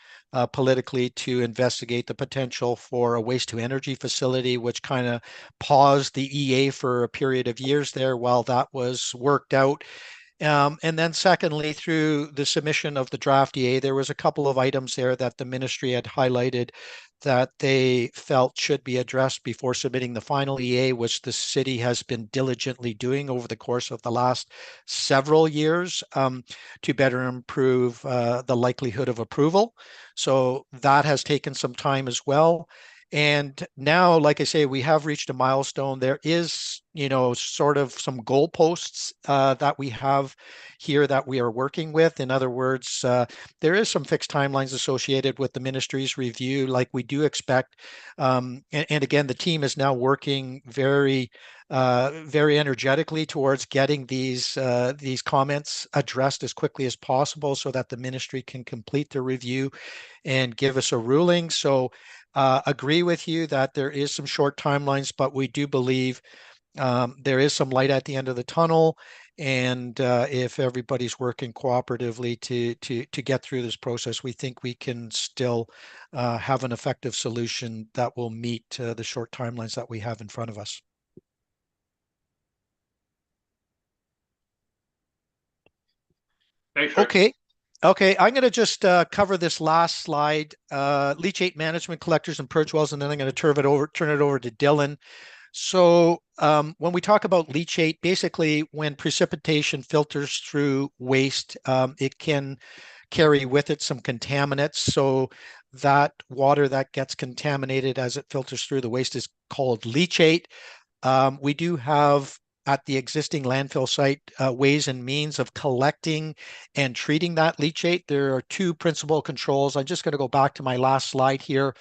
politically to investigate the potential for a waste to energy facility, which kind of paused the EA for a period of years there while that was worked out. And then secondly, through the submission of the draft EA, there was a couple of items there that the ministry had highlighted that they felt should be addressed before submitting the final EA, which the city has been diligently doing over the course of the last several years to better improve the likelihood of approval. So that has taken some time as well. And now, like I say, we have reached a milestone. There is, you know, sort of some goalposts that we have here that we are working with. In other words, there is some fixed timelines associated with the ministry's review, like we do expect. And again, the team is now working very energetically towards getting these comments addressed as quickly as possible so that the ministry can complete the review and give us a ruling. So agree with you that there is some short timelines, but we do believe there is some light at the end of the tunnel. And if everybody's working cooperatively to get through this process, we think we can still have an effective solution that will meet the short timelines that we have in front of us. Thanks, Rick. Okay, I'm going to just cover this last slide, leachate management, collectors and purge wells, and then I'm going to turn it over to Dylan. So when we talk about leachate, basically when precipitation filters through waste, it can carry with it some contaminants. So that water that gets contaminated as it filters through the waste is called leachate. We do have at the existing landfill site ways and means of collecting and treating that leachate. There are two principal controls. I'm just going to go back to my last slide here.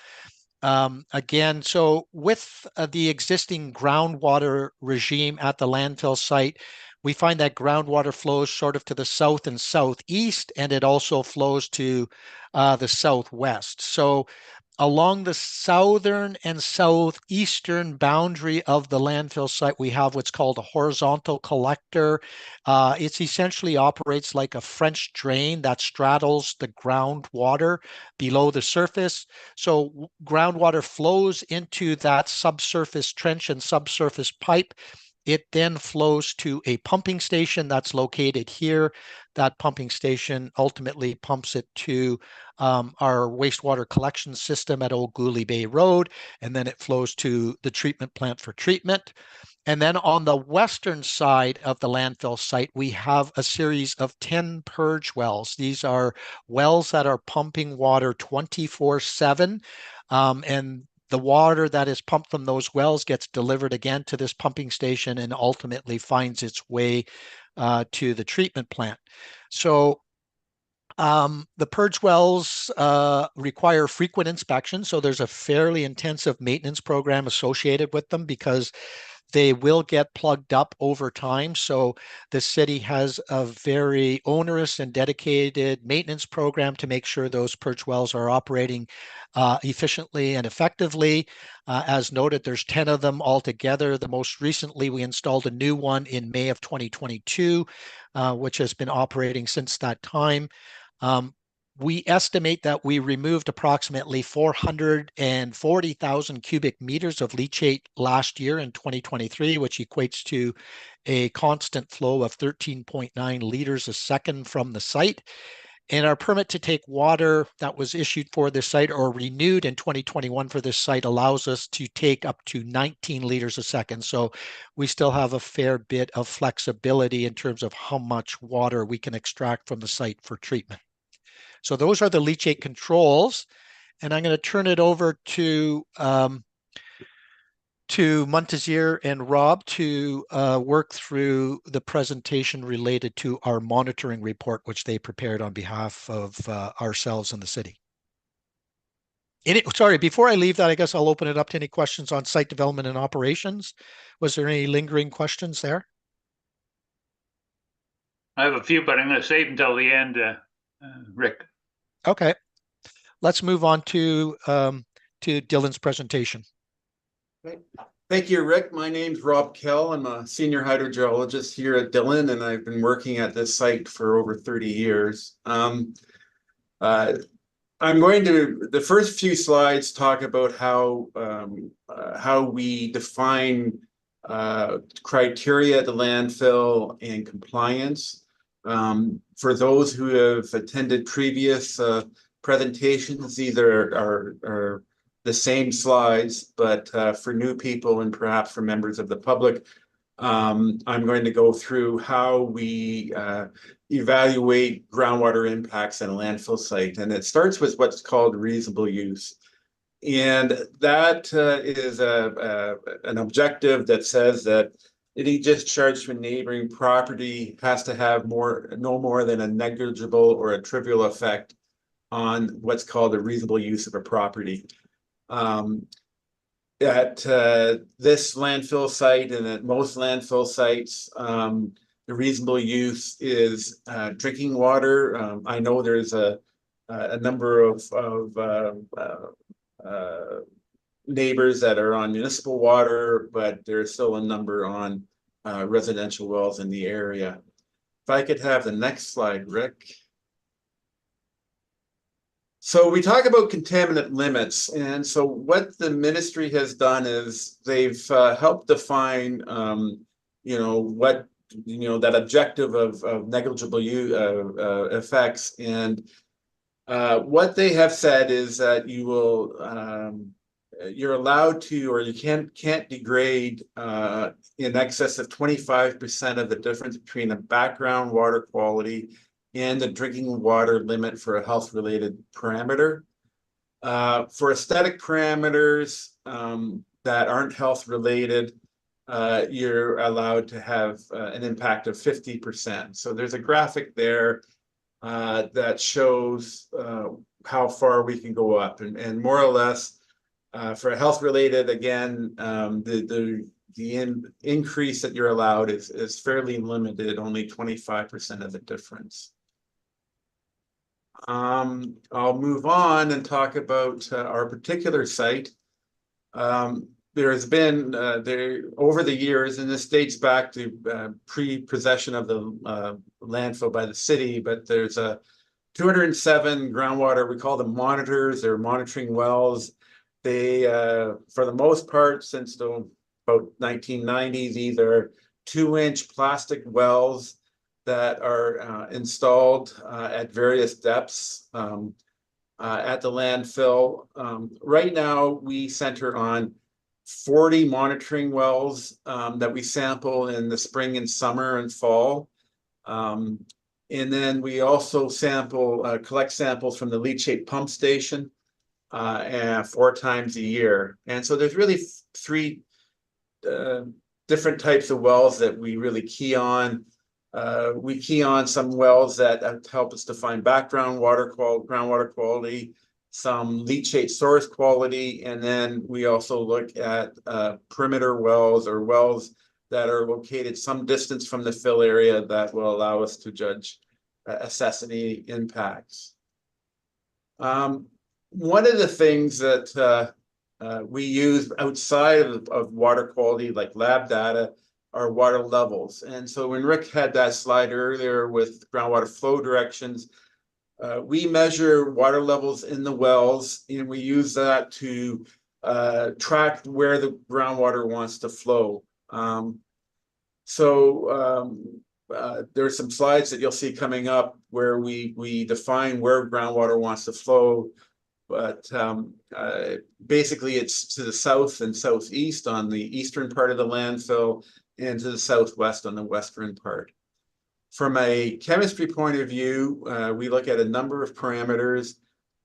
Again, so with the existing groundwater regime at the landfill site, we find that groundwater flows sort of to the south and southeast, and it also flows to the southwest. So along the southern and southeastern boundary of the landfill site, we have what's called a horizontal collector. It essentially operates like a French drain that straddles the groundwater below the surface. So groundwater flows into that subsurface trench and subsurface pipe. It then flows to a pumping station that's located here. That pumping station ultimately pumps it to our wastewater collection system at Old Gooley Bay Road, and then it flows to the treatment plant for treatment. And then on the western side of the landfill site, we have a series of 10 purge wells. These are wells that are pumping water 24/7, and the water that is pumped from those wells gets delivered again to this pumping station and ultimately finds its way to the treatment plant. So the purge wells require frequent inspection. So there's a fairly intensive maintenance program associated with them because they will get plugged up over time. So the city has a very onerous and dedicated maintenance program to make sure those purge wells are operating efficiently and effectively. As noted, there's 10 of them altogether. The most recently, we installed a new one in May of 2022, which has been operating since that time. We estimate that we removed approximately 440,000 cubic meters of leachate last year in 2023, which equates to a constant flow of 13.9 liters a second from the site. And our permit to take water that was issued for this site or renewed in 2021 for this site allows us to take up to 19 liters a second. So we still have a fair bit of flexibility in terms of how much water we can extract from the site for treatment. So those are the leachate controls, and I'm going to turn it over to Montazir and Rob to work through the presentation related to our monitoring report, which they prepared on behalf of ourselves and the city. Sorry, before I leave that, I guess I'll open it up to any questions on site development and operations. Was there any lingering questions there? I have a few, but I'm going to save until the end, Rick. Okay, let's move on to Dylan's presentation. Right. Thank you, Rick. My name's Rob Kell. I'm a senior hydrogeologist here at Dillon, and I've been working at this site for over 30 years. I'm going to, the first few slides talk about how we define criteria at the landfill and compliance. For those who have attended previous presentations, these are the same slides, but for new people and perhaps for members of the public, I'm going to go through how we evaluate groundwater impacts at a landfill site. And it starts with what's called reasonable use. And that is an objective that says that any discharge from a neighboring property has to have no more than a negligible or a trivial effect on what's called a reasonable use of a property. At this landfill site and at most landfill sites, the reasonable use is drinking water. I know there's a number of neighbors that are on municipal water, but there's still a number on residential wells in the area. If I could have the next slide, Rick. So we talk about contaminant limits, and so what the ministry has done is they've helped define, what that objective of negligible effects. And what they have said is that you will you're allowed to, or you can't degrade in excess of 25% of the difference between the background water quality and the drinking water limit for a health-related parameter. For aesthetic parameters that aren't health-related, you're allowed to have an impact of 50%. So there's a graphic there that shows how far we can go up, and more or less for health related, again, the increase that you're allowed is fairly limited, only 25% of the difference. I'll move on and talk about our particular site. There has been over the years, and this dates back to pre-possession of the landfill by the city, but there's 207 groundwater, we call them monitors, they're monitoring wells. They, for the most part, since the about 1990s, either 2-inch plastic wells that are installed at various depths at the landfill. Right now, we center on 40 monitoring wells that we sample in the spring and summer and fall. And then we also collect samples from the leachate pump station 4 times a year. And so there's really 3 different types of wells that we really key on. We key on some wells that help us define background groundwater quality, some leachate source quality, and then we also look at perimeter wells, or wells that are located some distance from the fill area that will allow us to assess any impacts. One of the things that we use outside of water quality, like lab data, are water levels. And so when Rick had that slide earlier with groundwater flow directions, we measure water levels in the wells, and we use that to track where the groundwater wants to flow. There are some slides that you'll see coming up where we define where groundwater wants to flow. But basically it's to the south and southeast on the eastern part of the landfill, and to the southwest on the western part. From a chemistry point of view, we look at a number of parameters.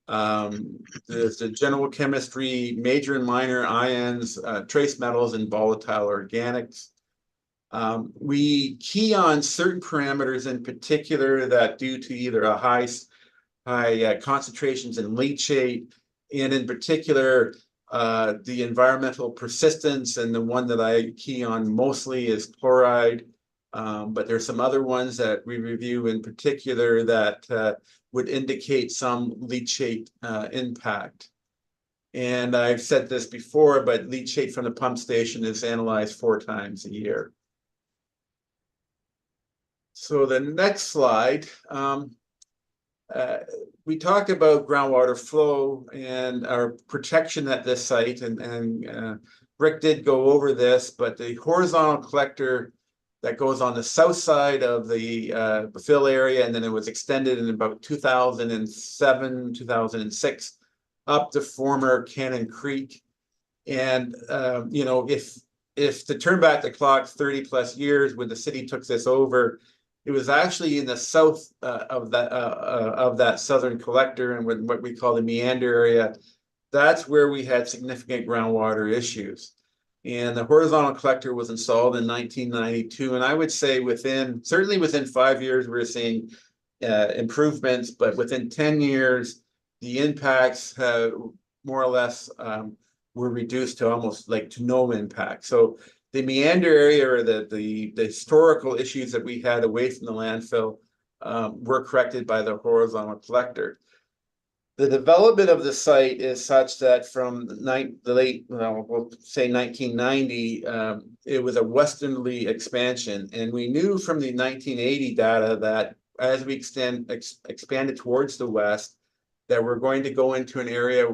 There's the general chemistry, major and minor ions, trace metals, and volatile organics. We key on certain parameters in particular that, due to either a high concentrations in leachate, and in particular the environmental persistence, and the one that I key on mostly is chloride. But there's some other ones that we review in particular that would indicate some leachate impact. And I've said this before, but leachate from the pump station is analyzed 4 times a year. So the next slide, we talked about groundwater flow and our protection at this site, and Rick did go over this, but the horizontal collector that goes on the south side of the fill area, and then it was extended in about 2007, 2006, up to former Cannon Creek. And if to turn back the clock 30+ years, when the city took this over, it was actually in the south of that southern collector, and what we call the meander area. That's where we had significant groundwater issues. And the horizontal collector was installed in 1992. And I would say certainly within 5 years, we're seeing improvements, but within 10 years, the impacts have more or less were reduced to almost to no impact. So the meander area, or the historical issues that we had away from the landfill, were corrected by the horizontal collector. The development of the site is such that from we'll say 1990, it was a westerly expansion. And we knew from the 1980 data that as we expanded towards the west, that we're going to go into an area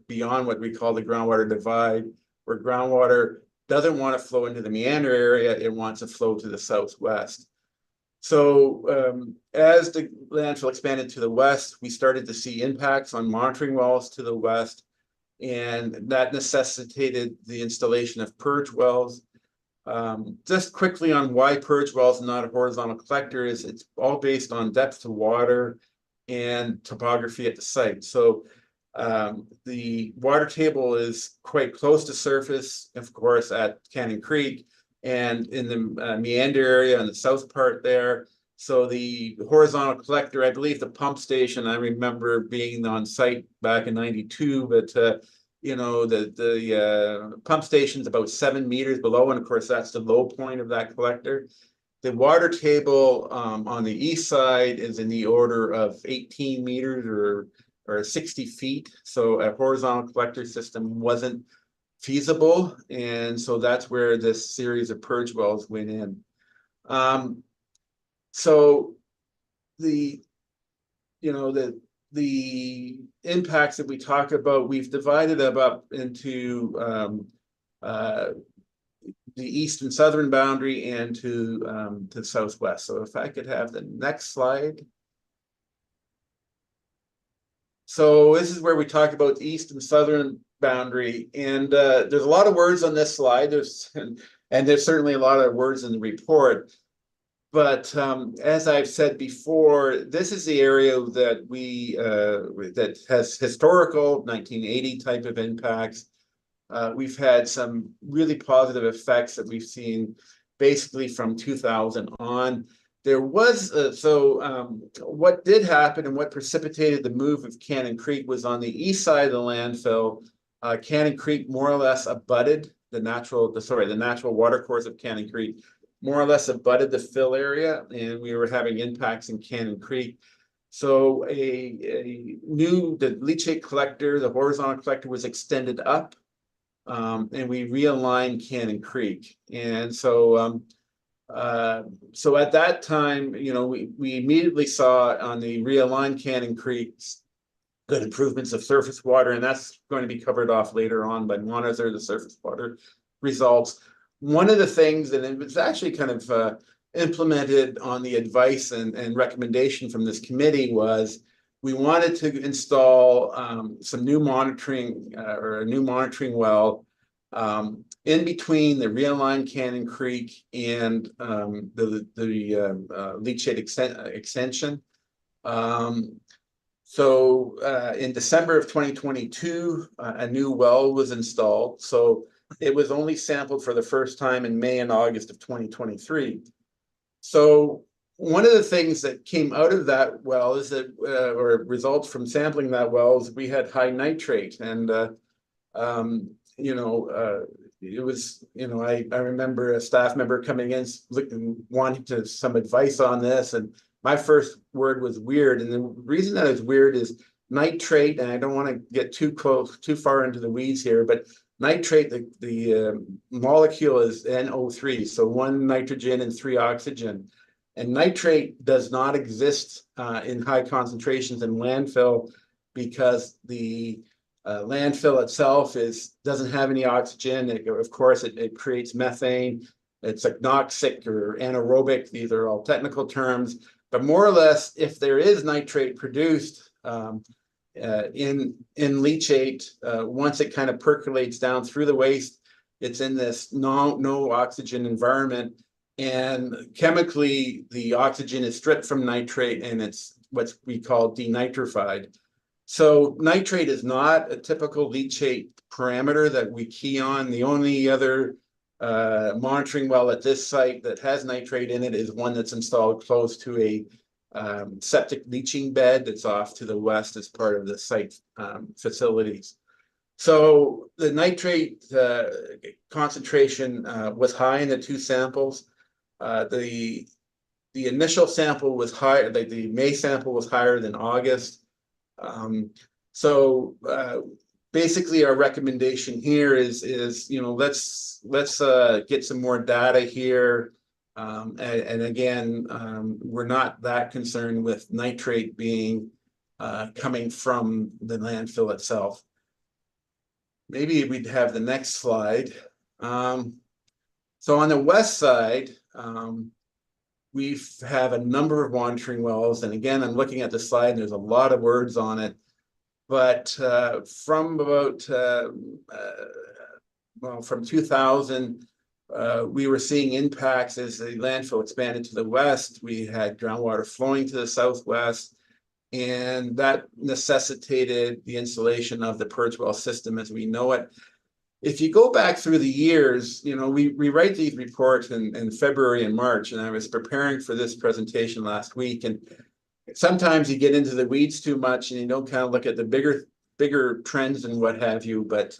beyond what we call the groundwater divide, where groundwater doesn't want to flow into the meander area, it wants to flow to the southwest. So as the landfill expanded to the west, we started to see impacts on monitoring wells to the west, and that necessitated the installation of purge wells. Just quickly on why purge wells and not a horizontal collector is it's all based on depth to water and topography at the site. So the water table is quite close to surface, of course, at Cannon Creek and in the meander area in the south part there. So the horizontal collector, I believe the pump station, I remember being on site back in '92, but you know, the pump station's about 7 meters below, and of course, that's the low point of that collector. The water table on the east side is in the order of 18 meters or 60 feet. So a horizontal collector system wasn't feasible. And so that's where this series of purge wells went in. So the impacts that we talk about, we've divided them up into the east and southern boundary and to the southwest. So if I could have the next slide. So this is where we talk about the east and southern boundary, and there's a lot of words on this slide. And there's certainly a lot of words in the report. But as I've said before, this is the area that that has historical 1980 type of impacts. We've had some really positive effects that we've seen basically from 2000 on. There was, what did happen and what precipitated the move of Cannon Creek was on the east side of the landfill. Cannon Creek more or less abutted the natural watercourse of Cannon Creek, more or less abutted the fill area, and we were having impacts in Cannon Creek. So the leachate collector, the horizontal collector, was extended up, and we realigned Cannon Creek. And so so at that time, you know, we immediately saw on the realigned Cannon Creek good improvements of surface water, and that's going to be covered off later on by Monitor, the surface water results. One of the things, and it was actually kind of implemented on the advice and recommendation from this committee, was we wanted to install some new monitoring or a new monitoring well in between the realigned Cannon Creek and the leachate extension. So in December of 2022, a new well was installed. So it was only sampled for the first time in May and August of 2023. So one of the things that came out of that well is that, or results from sampling that well, is we had high nitrate. And, you know, it was, you know, I remember a staff member coming in wanting some advice on this. And my first word was weird. And the reason that it's weird is nitrate, and I don't want to get too far into the weeds here, but nitrate, the molecule is NO3, so 1 nitrogen and 3 oxygen. And nitrate does not exist in high concentrations in landfill because the landfill itself doesn't have any oxygen. Of course, it creates methane. It's anoxic or anaerobic. These are all technical terms. But more or less, if there is nitrate produced in leachate, once it kind of percolates down through the waste, it's in this no oxygen environment, and chemically the oxygen is stripped from nitrate and it's what we call denitrified. So nitrate is not a typical leachate parameter that we key on. The only other monitoring well at this site that has nitrate in it is one that's installed close to a septic leaching bed that's off to the west as part of the site facilities. So the nitrate concentration was high in the 2 samples. The initial sample was high, the May sample was higher than August. Basically our recommendation here is, you know, let's get some more data here. And again, we're not that concerned with nitrate being coming from the landfill itself. Maybe we'd have the next slide. So on the west side, we have a number of monitoring wells, and again, I'm looking at the slide and there's a lot of words on it. But from about from 2000, we were seeing impacts as the landfill expanded to the west. We had groundwater flowing to the southwest, and that necessitated the installation of the purge well system as we know it. If you go back through the years, you know, we write these reports in February and March, and I was preparing for this presentation last week, and sometimes you get into the weeds too much and you don't kind of look at the bigger trends and what have you. But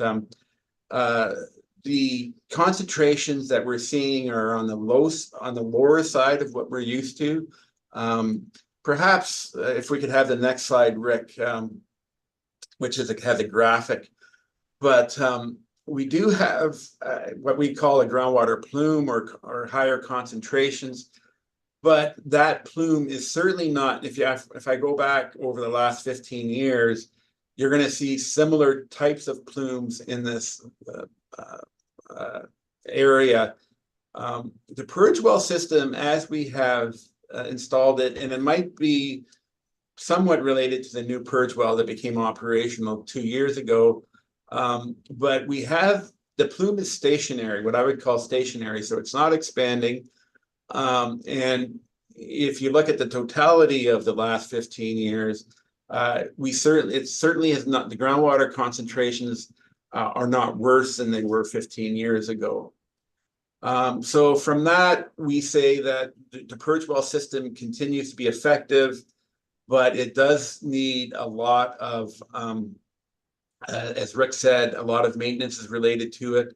the concentrations that we're seeing are on the lower side of what we're used to. Perhaps if we could have the next slide, Rick, which has a graphic. But we do have what we call a groundwater plume or higher concentrations. But that plume is certainly not, if I go back over the last 15 years, you're going to see similar types of plumes in this area. The purge well system, as we have installed it, and it might be somewhat related to the new purge well that became operational 2 years ago, but we have, the plume is stationary, what I would call stationary, so it's not expanding. And if you look at the totality of the last 15 years, it certainly has not, the groundwater concentrations are not worse than they were 15 years ago. So from that, we say that the purge well system continues to be effective, but it does need a lot of, as Rick said, a lot of maintenance is related to it.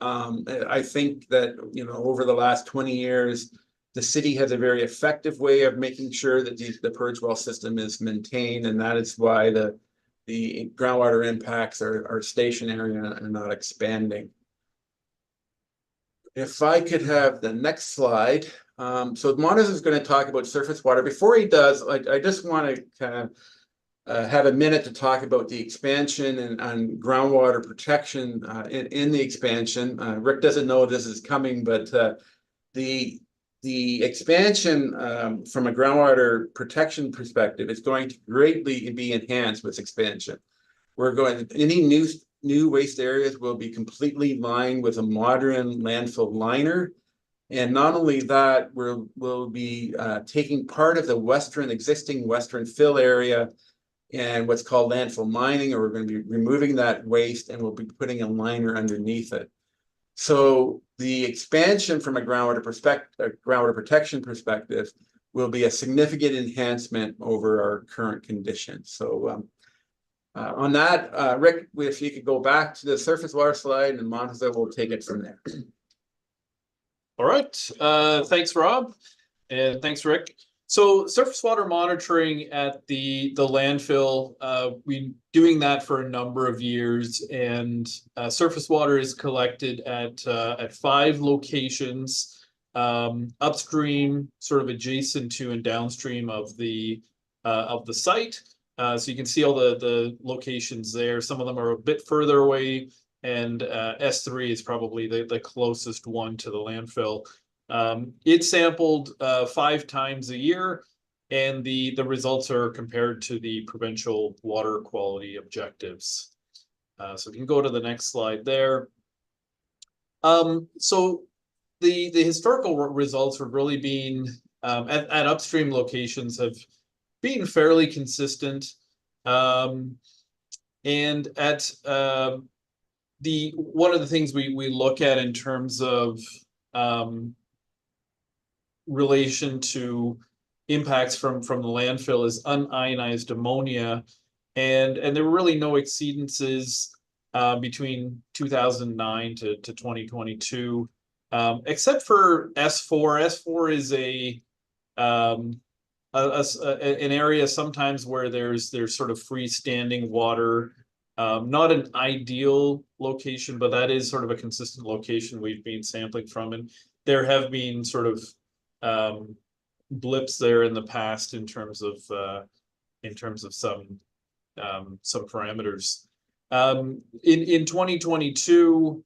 I think that, you know, over the last 20 years, the city has a very effective way of making sure that the purge well system is maintained, and that is why the groundwater impacts are stationary and not expanding. If I could have the next slide. So Monas is going to talk about surface water. Before he does, I just want to kind of have a minute to talk about the expansion and groundwater protection in the expansion. Rick doesn't know this is coming, but the expansion from a groundwater protection perspective is going to greatly be enhanced with expansion. We're going, any new waste areas will be completely lined with a modern landfill liner. And not only that, we'll be taking part of the existing western fill area and what's called landfill mining, or we're going to be removing that waste and we'll be putting a liner underneath it. So the expansion from a groundwater protection perspective will be a significant enhancement over our current conditions. So on that, Rick, if you could go back to the surface water slide, and Monteza will take it from there. All right. Thanks, Rob, and thanks, Rick. So surface water monitoring at the landfill, we've been doing that for a number of years, and surface water is collected at 5 locations, upstream, sort of adjacent to and downstream of the site. So you can see all the locations there. Some of them are a bit further away, and S3 is probably the closest one to the landfill. It's sampled 5 times a year, and the results are compared to the provincial water quality objectives. So we can go to the next slide there. So the historical results have really been at upstream locations have been fairly consistent, and at one of the things we look at in terms of relation to impacts from the landfill is unionized ammonia, and there were really no exceedances between 2009 to 2022, except for S4. S4 is an area sometimes where there's sort of freestanding water, not an ideal location, but that is sort of a consistent location we've been sampling from, and there have been sort of blips there in the past in terms of some parameters. In 2022,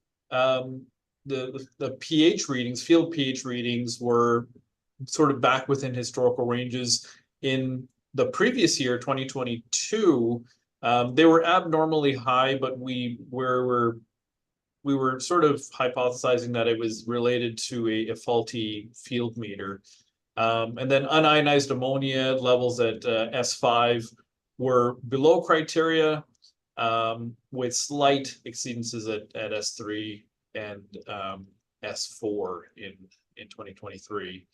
the pH readings, field pH readings were sort of back within historical ranges. In the previous year, 2022, they were abnormally high, but we were sort of hypothesizing that it was related to a faulty field meter. And then unionized ammonia levels at S5 were below criteria, with slight exceedances at S3 and S4 in 2023.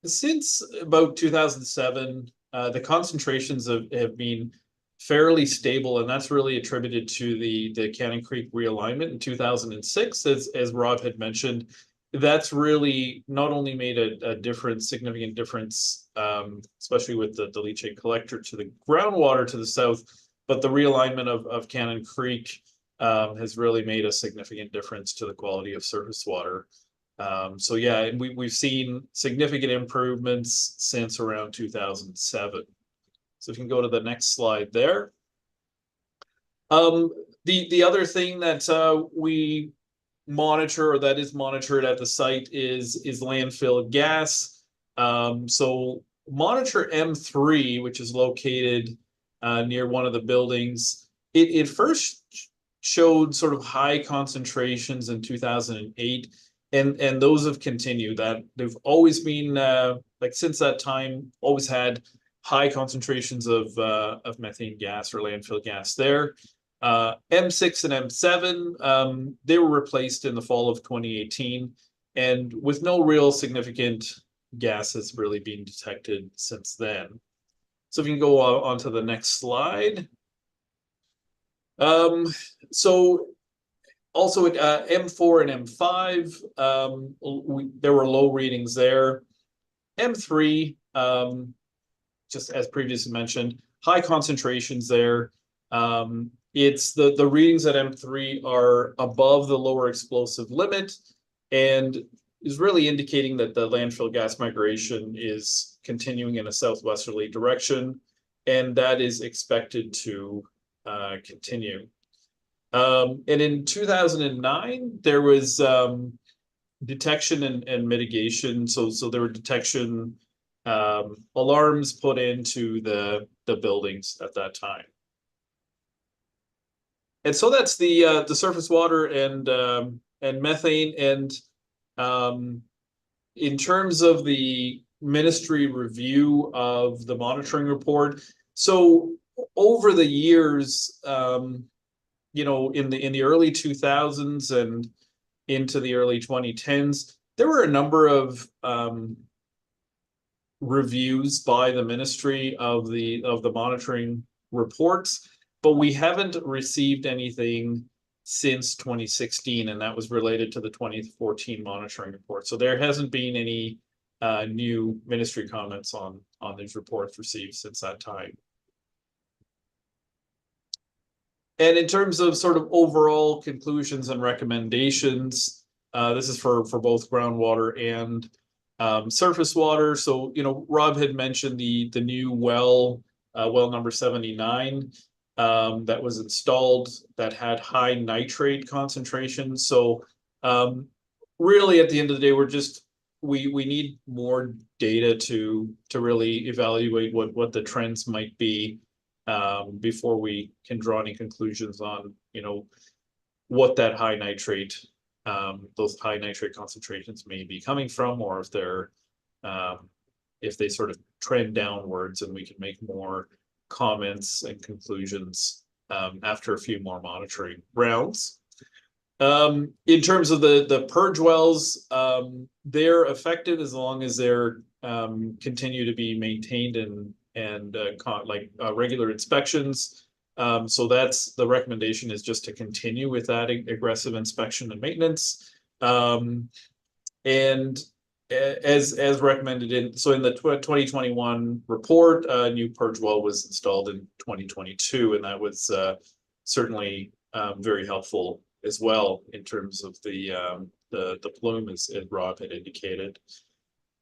Since about 2007, the concentrations have been fairly stable, and that's really attributed to the Cannon Creek realignment in 2006, as Rob had mentioned. That's really not only made a difference, significant difference, especially with the leachate collector to the groundwater to the south, but the realignment of Cannon Creek has really made a significant difference to the quality of surface water. So yeah, and we've seen significant improvements since around 2007. So if you can go to the next slide there. The other thing that we monitor, or that is monitored at the site, is landfill gas. So monitor M3, which is located near one of the buildings, it first showed sort of high concentrations in 2008, and those have continued. That they've always been like since that time, always had high concentrations of methane gas or landfill gas there. M6 and M7, they were replaced in the fall of 2018, and with no real significant gas has really been detected since then. So if you can go on to the next slide. So also at M4 and M5, there were low readings there. M3, just as previously mentioned, high concentrations there. It's the readings at M3 are above the lower explosive limit, and is really indicating that the landfill gas migration is continuing in a southwesterly direction, and that is expected to continue. And in 2009, there was detection and mitigation. So there were detection alarms put into the buildings at that time. And so that's the surface water and methane. And in terms of the ministry review of the monitoring report, so over the years, you know, in the early 2000s and into the early 2010s, there were a number of reviews by the ministry of the monitoring reports, but we haven't received anything since 2016, and that was related to the 2014 monitoring report. So there hasn't been any new ministry comments on these reports received since that time. And in terms of sort of overall conclusions and recommendations, this is for both groundwater and surface water. So, you know, Rob had mentioned the new well number 79 that was installed that had high nitrate concentrations. So really at the end of the day, we need more data to really evaluate what the trends might be before we can draw any conclusions on, you know, what that high nitrate, those high nitrate concentrations may be coming from, or if they're, if they sort of trend downwards, and we can make more comments and conclusions after a few more monitoring rounds. In terms of the purge wells, they're effective as long as they're continue to be maintained and regular inspections. So that's the recommendation, is just to continue with that aggressive inspection and maintenance. And as recommended in the 2021 report, a new purge well was installed in 2022, and that was certainly very helpful as well in terms of the plume, as Rob had indicated.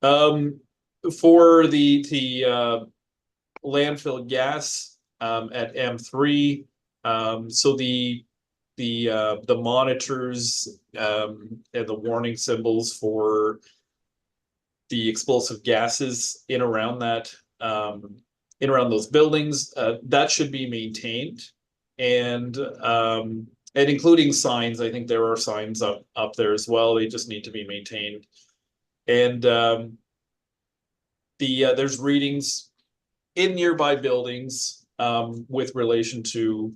For the landfill gas at M3, so the the monitors and the warning symbols for the explosive gases in around that in around those buildings, that should be maintained. And including signs, I think there are signs up there as well. They just need to be maintained. And there's readings in nearby buildings with relation to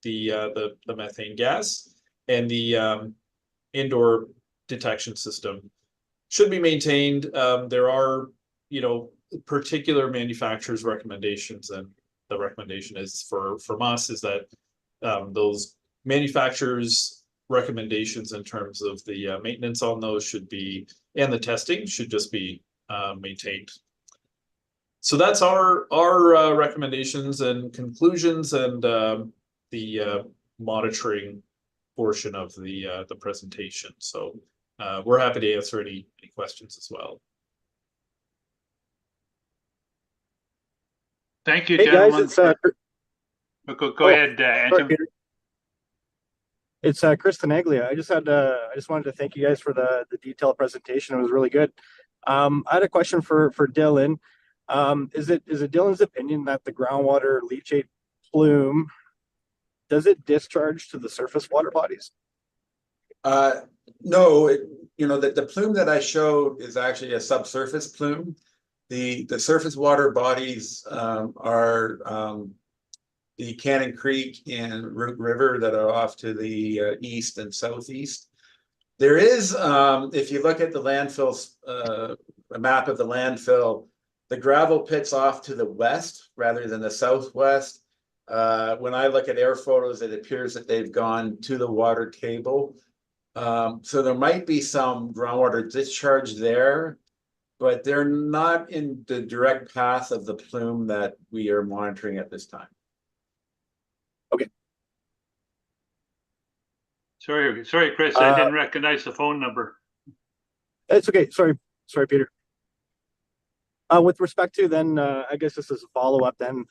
the methane gas, and the indoor detection system should be maintained. There are, particular manufacturers' recommendations, and the recommendation is from us is that those manufacturers' recommendations in terms of the maintenance on those should be, and the testing should just be maintained. So that's our recommendations and conclusions, and the monitoring portion of the presentation. So we're happy to answer any questions as well. Thank you, Hey guys, gentlemen. it's Go ahead, sorry, Anton. Peter. It's Chris Tenaglia. I just wanted to thank you guys for the detailed presentation. It was really good. I had a question for Dylan. Is it Dylan's opinion that the groundwater leachate plume, does it discharge to the surface water bodies? No, the plume that I showed is actually a subsurface plume. The surface water bodies are the Cannon Creek and Root River that are off to the east and southeast. There is, if you look at the landfill, a map of the landfill, the gravel pits off to the west rather than the southwest. When I look at air photos, it appears that they've gone to the water table. So there might be some groundwater discharge there, but they're not in the direct path of the plume that we are monitoring at this time. Okay. Sorry, Chris, I didn't recognize the phone number. It's okay. Sorry, Peter. With respect to then, I guess this is a follow-up then,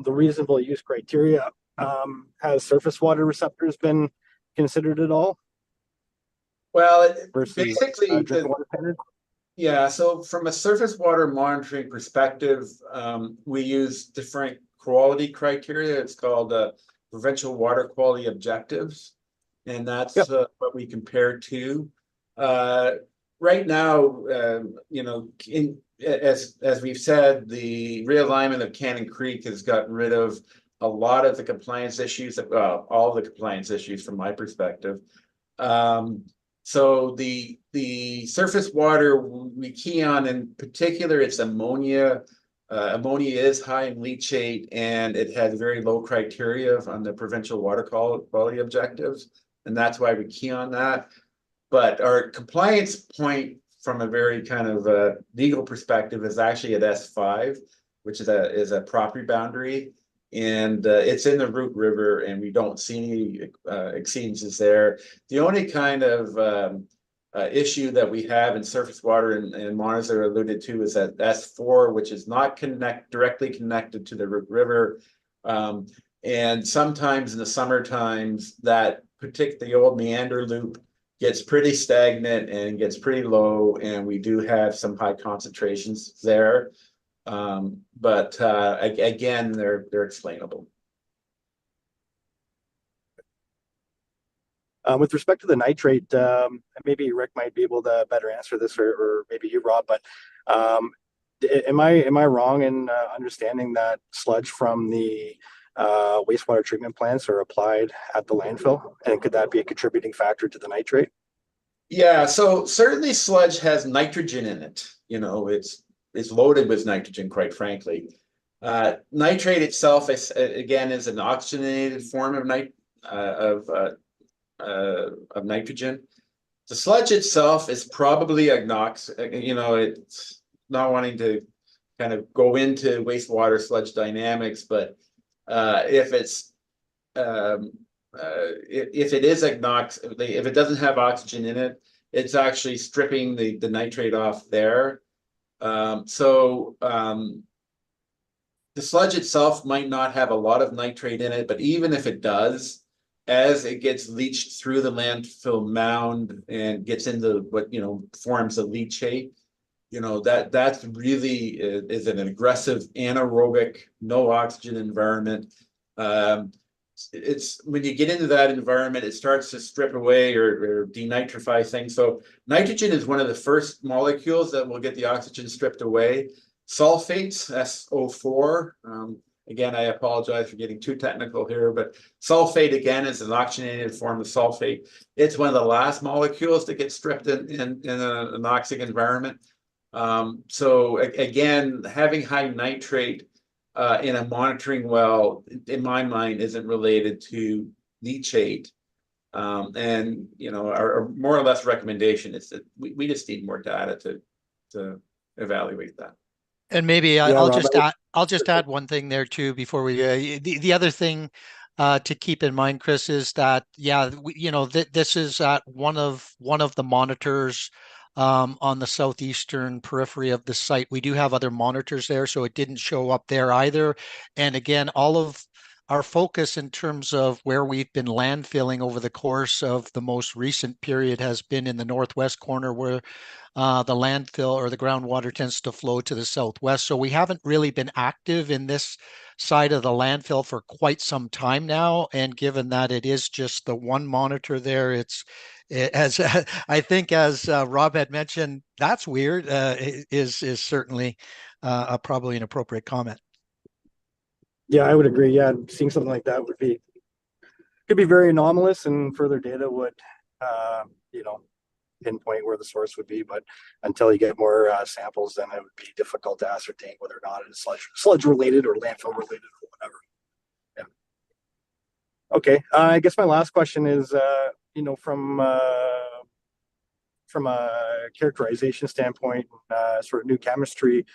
the reasonable use criteria, has surface water receptors been considered at all? Well, versus basically, drinking water standard? Yeah, so from a surface water monitoring perspective, we use different quality criteria. It's called provincial water quality objectives, and that's what we compare to. Right now, as we've said, the realignment of Cannon Creek has gotten rid of a lot of the compliance issues, all the compliance issues from my perspective. So the surface water we key on, in particular, it's ammonia. Ammonia is high in leachate, and it has very low criteria on the provincial water quality objectives, and that's why we key on that. But our compliance point from a very kind of legal perspective is actually at S5, which is a property boundary. And it's in the Root River, and we don't see any exceedances there. The only kind of issue that we have in surface water, and Monitor alluded to, is that S4, which is not directly connected to the Root River. And sometimes in the summer times, that the old meander loop gets pretty stagnant and gets pretty low, and we do have some high concentrations there. But again, they're explainable. With respect to the nitrate, maybe Rick might be able to better answer this, or maybe you, Rob. But am I wrong in understanding that sludge from the wastewater treatment plants are applied at the landfill, and could that be a contributing factor to the nitrate? Yeah, so certainly sludge has nitrogen in it. It's loaded with nitrogen, quite frankly. Nitrate itself is an oxygenated form of nitrogen. The sludge itself is probably it's not wanting to kind of go into wastewater sludge dynamics, but if it is if it doesn't have oxygen in it, it's actually stripping the nitrate off there. The sludge itself might not have a lot of nitrate in it, but even if it does, as it gets leached through the landfill mound and gets into what, forms a leachate, that's really is an aggressive anaerobic, no oxygen environment. It's when you get into that environment, it starts to strip away or denitrify things. So nitrogen is one of the first molecules that will get the oxygen stripped away. Sulfates, SO4. Again, I apologize for getting too technical here, but sulfate again is an oxygenated form of sulfate. It's one of the last molecules that get stripped in an anoxic environment. So again, having high nitrate in a monitoring well, in my mind, isn't related to leachate. And our more or less recommendation is that we just need more data to evaluate that. And maybe Yeah, I'll Rob, just add one thing there too before we the other thing to keep in mind, Chris, is that this is at one of the monitors on the southeastern periphery of the site. We do have other monitors there, so it didn't show up there either. And again, all of our focus in terms of where we've been landfilling over the course of the most recent period has been in the northwest corner where the landfill or the groundwater tends to flow to the southwest. So we haven't really been active in this side of the landfill for quite some time now. And given that it is just the one monitor there, as I think as Rob had mentioned, that's weird, is certainly probably an appropriate comment. Yeah, I would agree. Yeah, seeing something like that could be very anomalous, and further data would, pinpoint where the source would be. But until you get more samples, then it would be difficult to ascertain whether or not it is sludge related or landfill related or whatever. Yeah. Okay. I guess my last question is, from a characterization standpoint, sort of new chemistry.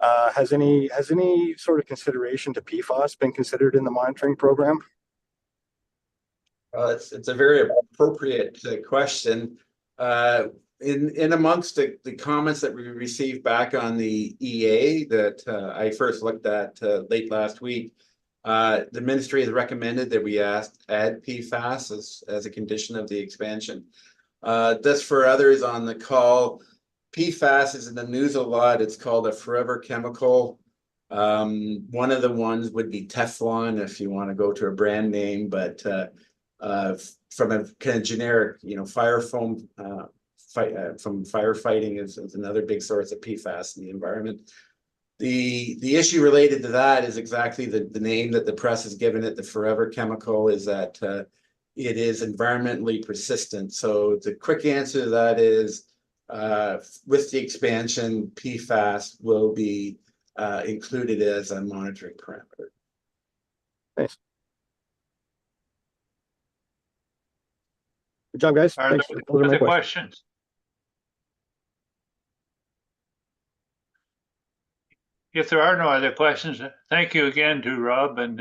Has any sort of consideration to PFAS been considered in the monitoring program? It's a very appropriate question. In amongst the comments that we received back on the EA that I first looked at late last week, the ministry has recommended that we add PFAS as a condition of the expansion. Just for others on the call, PFAS is in the news a lot. It's called a forever chemical. One of the ones would be Teflon, if you want to go to a brand name, but from a kind of generic, fire foam from firefighting is another big source of PFAS in the environment. The issue related to that is exactly the name that the press has given it, the forever chemical, is that it is environmentally persistent. So the quick answer to that is, with the expansion, PFAS will be included as a monitoring parameter. Thanks. Good job, guys. Are Thanks. there Those are my other questions. questions? If there are no other questions, thank you again to Rob and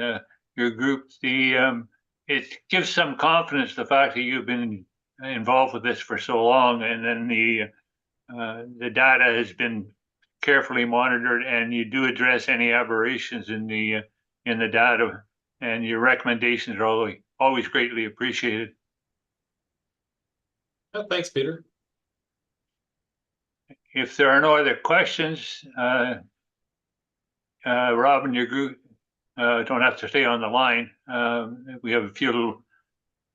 your group. It gives some confidence, the fact that you've been involved with this for so long, and then the data has been carefully monitored, and you do address any aberrations in the data, and your recommendations are always greatly appreciated. Thanks, Peter. If there are no other questions, Rob and your group don't have to stay on the line. We have a few little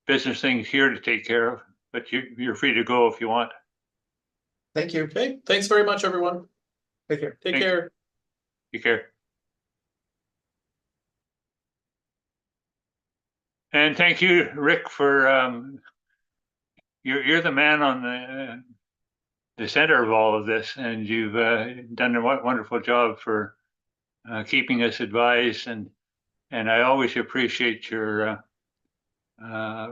business things here to take care of, but you're free to go if you want. Thank you. Okay, thanks very much, everyone. Take care. Take care. Take care. And thank you, Rick, for you're the man on the center of all of this, and you've done a wonderful job for keeping us advised, and I always appreciate your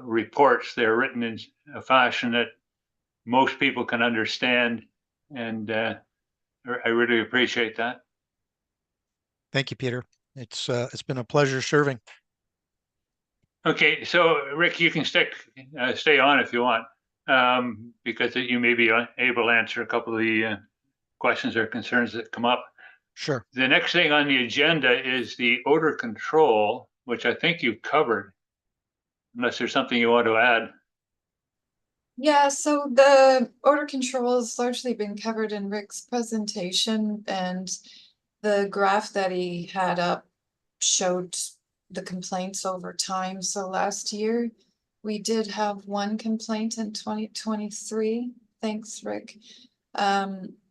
reports. They're written in a fashion that most people can understand, and I really appreciate that. Thank you, Peter. It's been a pleasure serving. Okay, so Rick, you can stay on if you want, because you may be able to answer a couple of the questions or concerns that come up. Sure. The next thing on the agenda is the odor control, which I think you've covered. unless there's something you want to add. Yeah, so the odor control has largely been covered in Rick's presentation, and the graph that he had up showed the complaints over time. So last year, we did have one complaint in 2023. Thanks, Rick.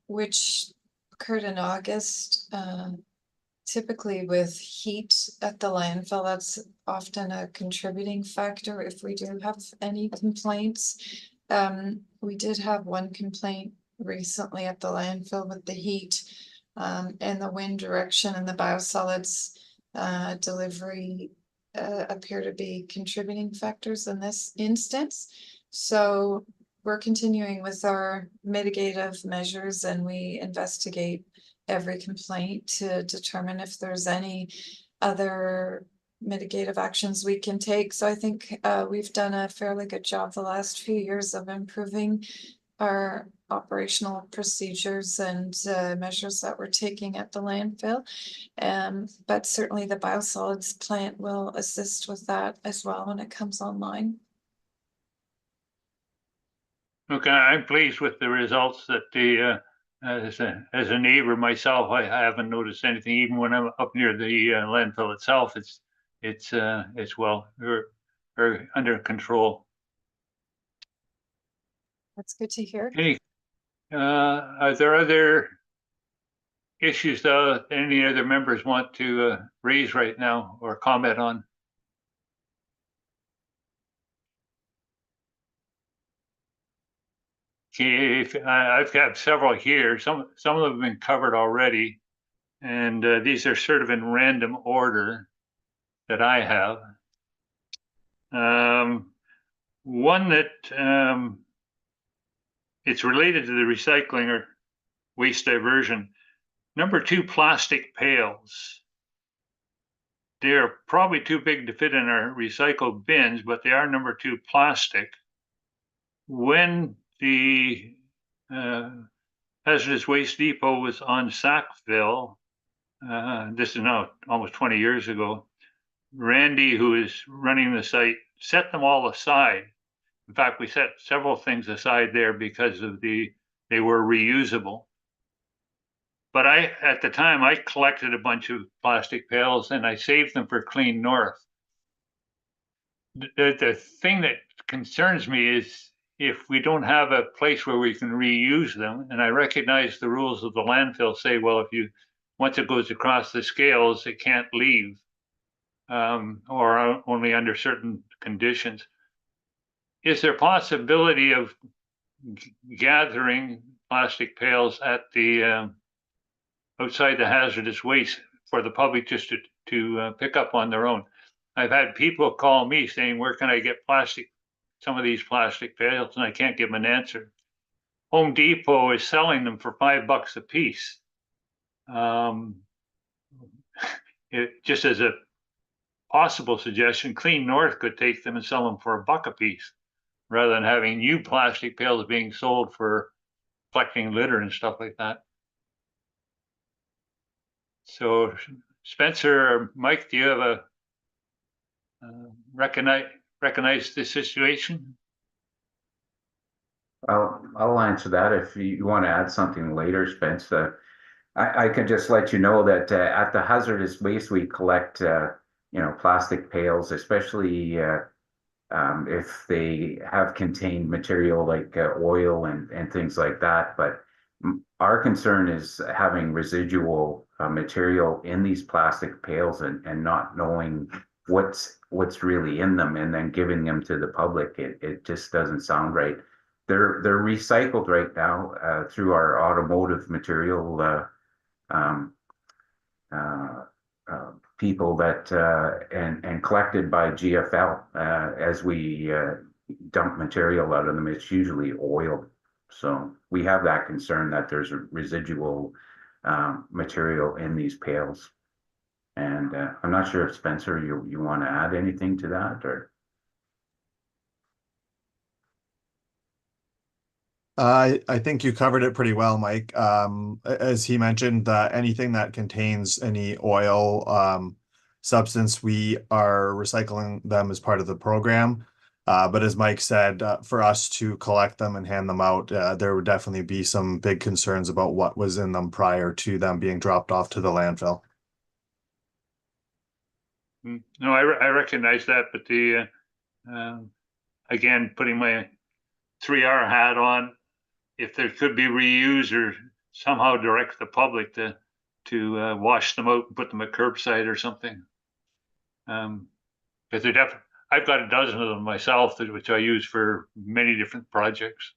Which occurred in August. Typically with heat at the landfill, that's often a contributing factor if we do have any complaints. We did have one complaint recently at the landfill with the heat, and the wind direction and the biosolids delivery appear to be contributing factors in this instance. So we're continuing with our mitigative measures, and we investigate every complaint to determine if there's any other mitigative actions we can take. So I think we've done a fairly good job the last few years of improving our operational procedures and measures that we're taking at the landfill. But certainly the biosolids plant will assist with that as well when it comes online. Okay, I'm pleased with the results that the as a neighbor myself, I haven't noticed anything. Even when I'm up near the landfill itself, it's well, very under control. That's good to hear. Any, are there other issues though that any other members want to raise right now or comment on? Okay, if I've got several here, some of them have been covered already, and these are sort of in random order that I have. One that it's related to the recycling or waste diversion. Number 2, plastic pails. They're probably too big to fit in our recycled bins, but they are number 2 plastic. When the hazardous waste depot was on Sackville, this is now almost 20 years ago, Randy, who is running the site, set them all aside. In fact, we set several things aside there because of they were reusable. But at the time, I collected a bunch of plastic pails and I saved them for Clean North. The thing that concerns me is if we don't have a place where we can reuse them, and I recognize the rules of the landfill say, well, once it goes across the scales, it can't leave, or only under certain conditions. Is there possibility of gathering plastic pails at the outside the hazardous waste for the public just to pick up on their own? I've had people call me saying, where can I get some of these plastic pails, and I can't give them an answer. Home Depot is selling them for $5 a piece. Just as a possible suggestion, Clean North could take them and sell them for $1 a piece, rather than having new plastic pails being sold for collecting litter and stuff like that. So, Spencer or Mike, do you have a recognize the situation? I'll answer that if you want to add something later, Spence. I can just let you know that at the hazardous waste we collect, plastic pails, especially if they have contained material like oil and things like that. But our concern is having residual material in these plastic pails and not knowing what's really in them and then giving them to the public. It just doesn't sound right. They're recycled right now through our automotive material people that and collected by GFL as we dump material out of them. It's usually oil, so we have that concern that there's a residual material in these pails. And I'm not sure if Spencer, you want to add anything to that, or? I think you covered it pretty well, Mike. As he mentioned, anything that contains any oil, substance, we are recycling them as part of the program. But as Mike said, for us to collect them and hand them out, there would definitely be some big concerns about what was in them prior to them being dropped off to the landfill. No, I recognize that, but the, again, putting my 3R hat on, if there could be reuse or somehow direct the public to wash them out and put them at curbside or something. Because they're definitely, I've got a dozen of them myself, which I use for many different projects.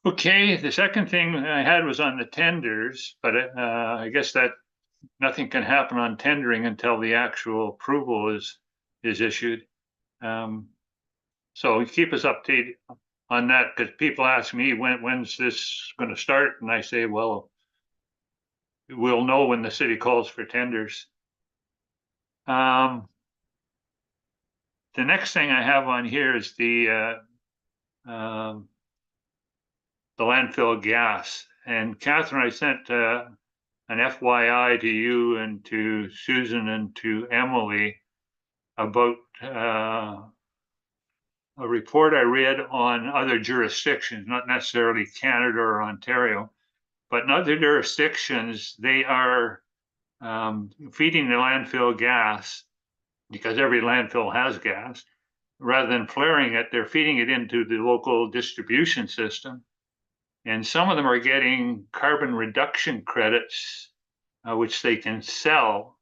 Okay, the second thing I had was on the tenders, but I guess that nothing can happen on tendering until the actual approval is issued. So keep us updated on that, because people ask me when's this going to start, and I say, well, we'll know when the city calls for tenders. The next thing I have on here is the landfill gas. And Catherine, I sent an FYI to you and to Susan and to Emily about a report I read on other jurisdictions, not necessarily Canada or Ontario, but in other jurisdictions, they are feeding the landfill gas, because every landfill has gas. Rather than flaring it, they're feeding it into the local distribution system. And some of them are getting carbon reduction credits, which they can sell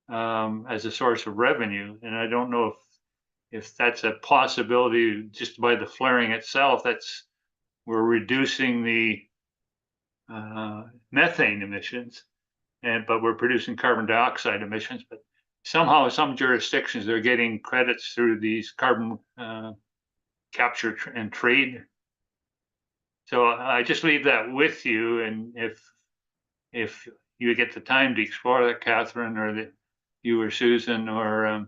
as a source of revenue. And I don't know if that's a possibility just by the flaring itself. We're reducing the methane emissions, but we're producing carbon dioxide emissions. But somehow, some jurisdictions are getting credits through these carbon capture and trade. So I just leave that with you, and if you get the time to explore that, Catherine, or you or Susan or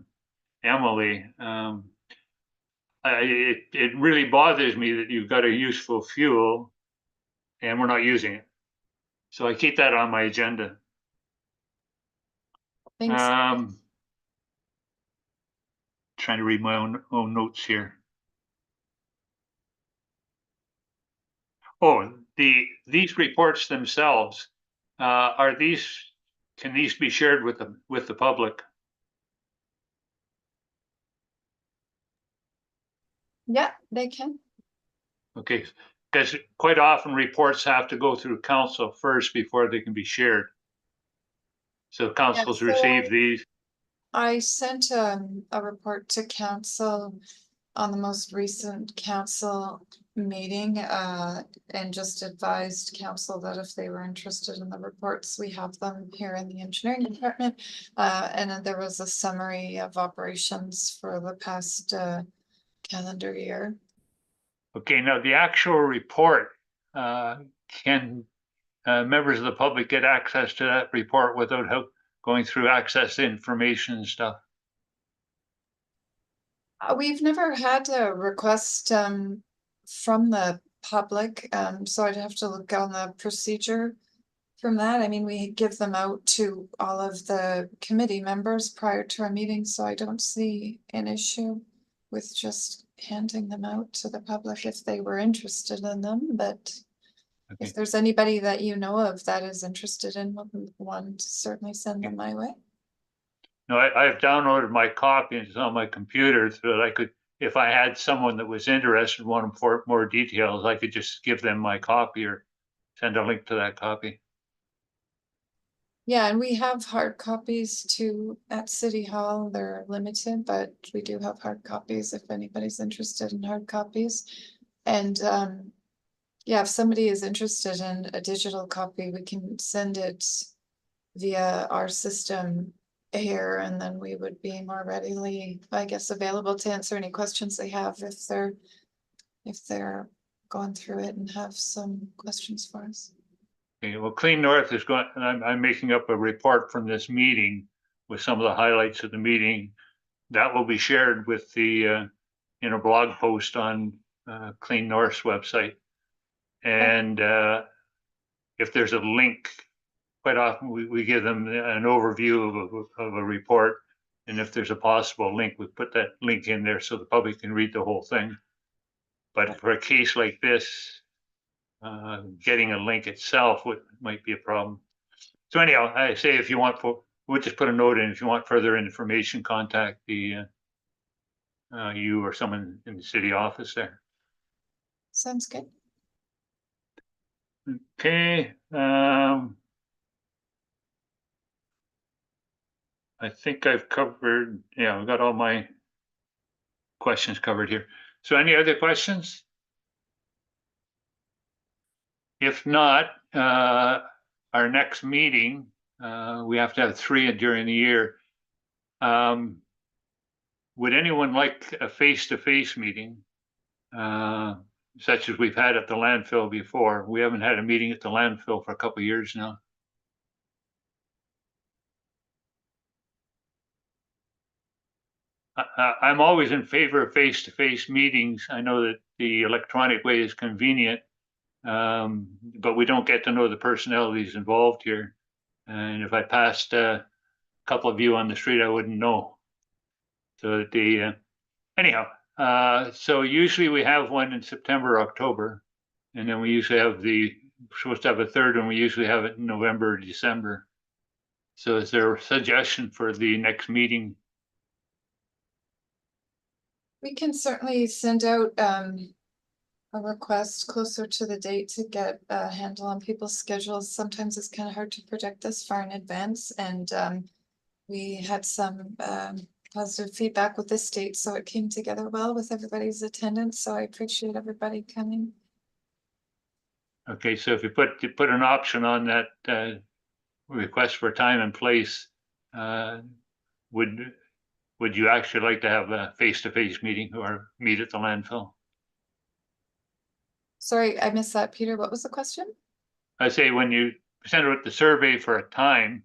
Emily, it really bothers me that you've got a useful fuel and we're not using it. So I keep that on my agenda. Thanks. Trying to read my own notes here. Oh, these reports themselves, can these be shared with the public? Yeah, they can. Okay, because quite often reports have to go through council first before they can be shared. So council's received these. I sent a report to council on the most recent council meeting and just advised council that if they were interested in the reports, we have them here in the engineering department. And then there was a summary of operations for the past calendar year. Okay, now the actual report, can members of the public get access to that report without going through access information and stuff? We've never had a request from the public, so I'd have to look on the procedure from that. I mean, we give them out to all of the committee members prior to our meeting, so I don't see an issue with just handing them out to the public if they were interested in them. But if there's anybody that you know of that is interested in one, certainly send them my way. No, I've downloaded my copy and it's on my computer so that I could, if I had someone that was interested in wanting more details, I could just give them my copy or send a link to that copy. Yeah, and we have hard copies too at City Hall. They're limited, but we do have hard copies if anybody's interested in hard copies. And yeah, if somebody is interested in a digital copy, we can send it via our system here, and then we would be more readily, I guess, available to answer any questions they have if they're going through it and have some questions for us. Okay, well, Clean North is going, and I'm making up a report from this meeting with some of the highlights of the meeting. That will be shared with the in a blog post on Clean North's website. And if there's a link quite often we give them an overview of a report. And if there's a possible link, we put that link in there so the public can read the whole thing. But for a case like this, getting a link itself might be a problem. So anyhow, I say if you want, we'll just put a note in. If you want further information, contact the you or someone in the city office there. Sounds good. Okay. I think I've covered, yeah, I've got all my questions covered here. So any other questions? If not, our next meeting, we have to have 3 during the year. Would anyone like a face-to-face meeting, such as we've had at the landfill before? We haven't had a meeting at the landfill for a couple of years now. I'm always in favor of face-to-face meetings. I know that the electronic way is convenient, but we don't get to know the personalities involved here. And if I passed a couple of you on the street, I wouldn't know. So anyhow, so usually we have one in September, October, and then we usually have we're supposed to have a third one. We usually have it in November or December. So is there a suggestion for the next meeting? We can certainly send out a request closer to the date to get a handle on people's schedules. Sometimes it's kind of hard to project this far in advance, and we had some positive feedback with this date, so it came together well with everybody's attendance. So I appreciate everybody coming. Okay, so if you put an option on that request for time and place, would you actually like to have a face-to-face meeting or meet at the landfill? Sorry, I missed that, Peter. What was the question? I say when you send out the survey for a time,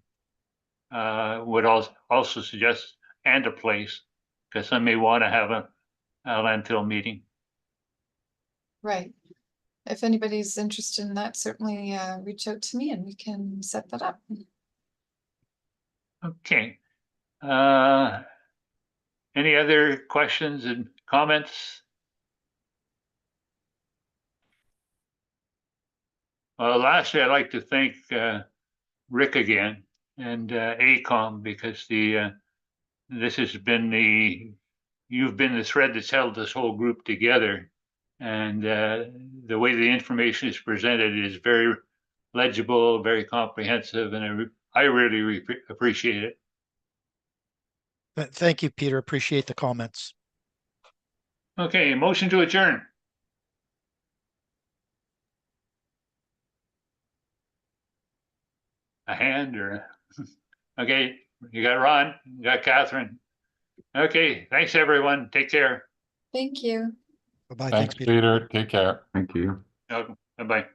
would also suggest and a place, because some may want to have a landfill meeting. Right. If anybody's interested in that, certainly reach out to me and we can set that up. Okay. Any other questions and comments? Lastly, I'd like to thank Rick again and AECOM, because this has been you've been the thread that's held this whole group together, and the way the information is presented is very legible, very comprehensive, and I really appreciate it. Thank you, Peter. Appreciate the comments. Okay, motion to adjourn. A hand or okay, you got Ron, you got Catherine. Okay, thanks everyone. Take care. Thank you. Bye-bye. Thanks, Peter. Take care. Thank you. Bye-bye.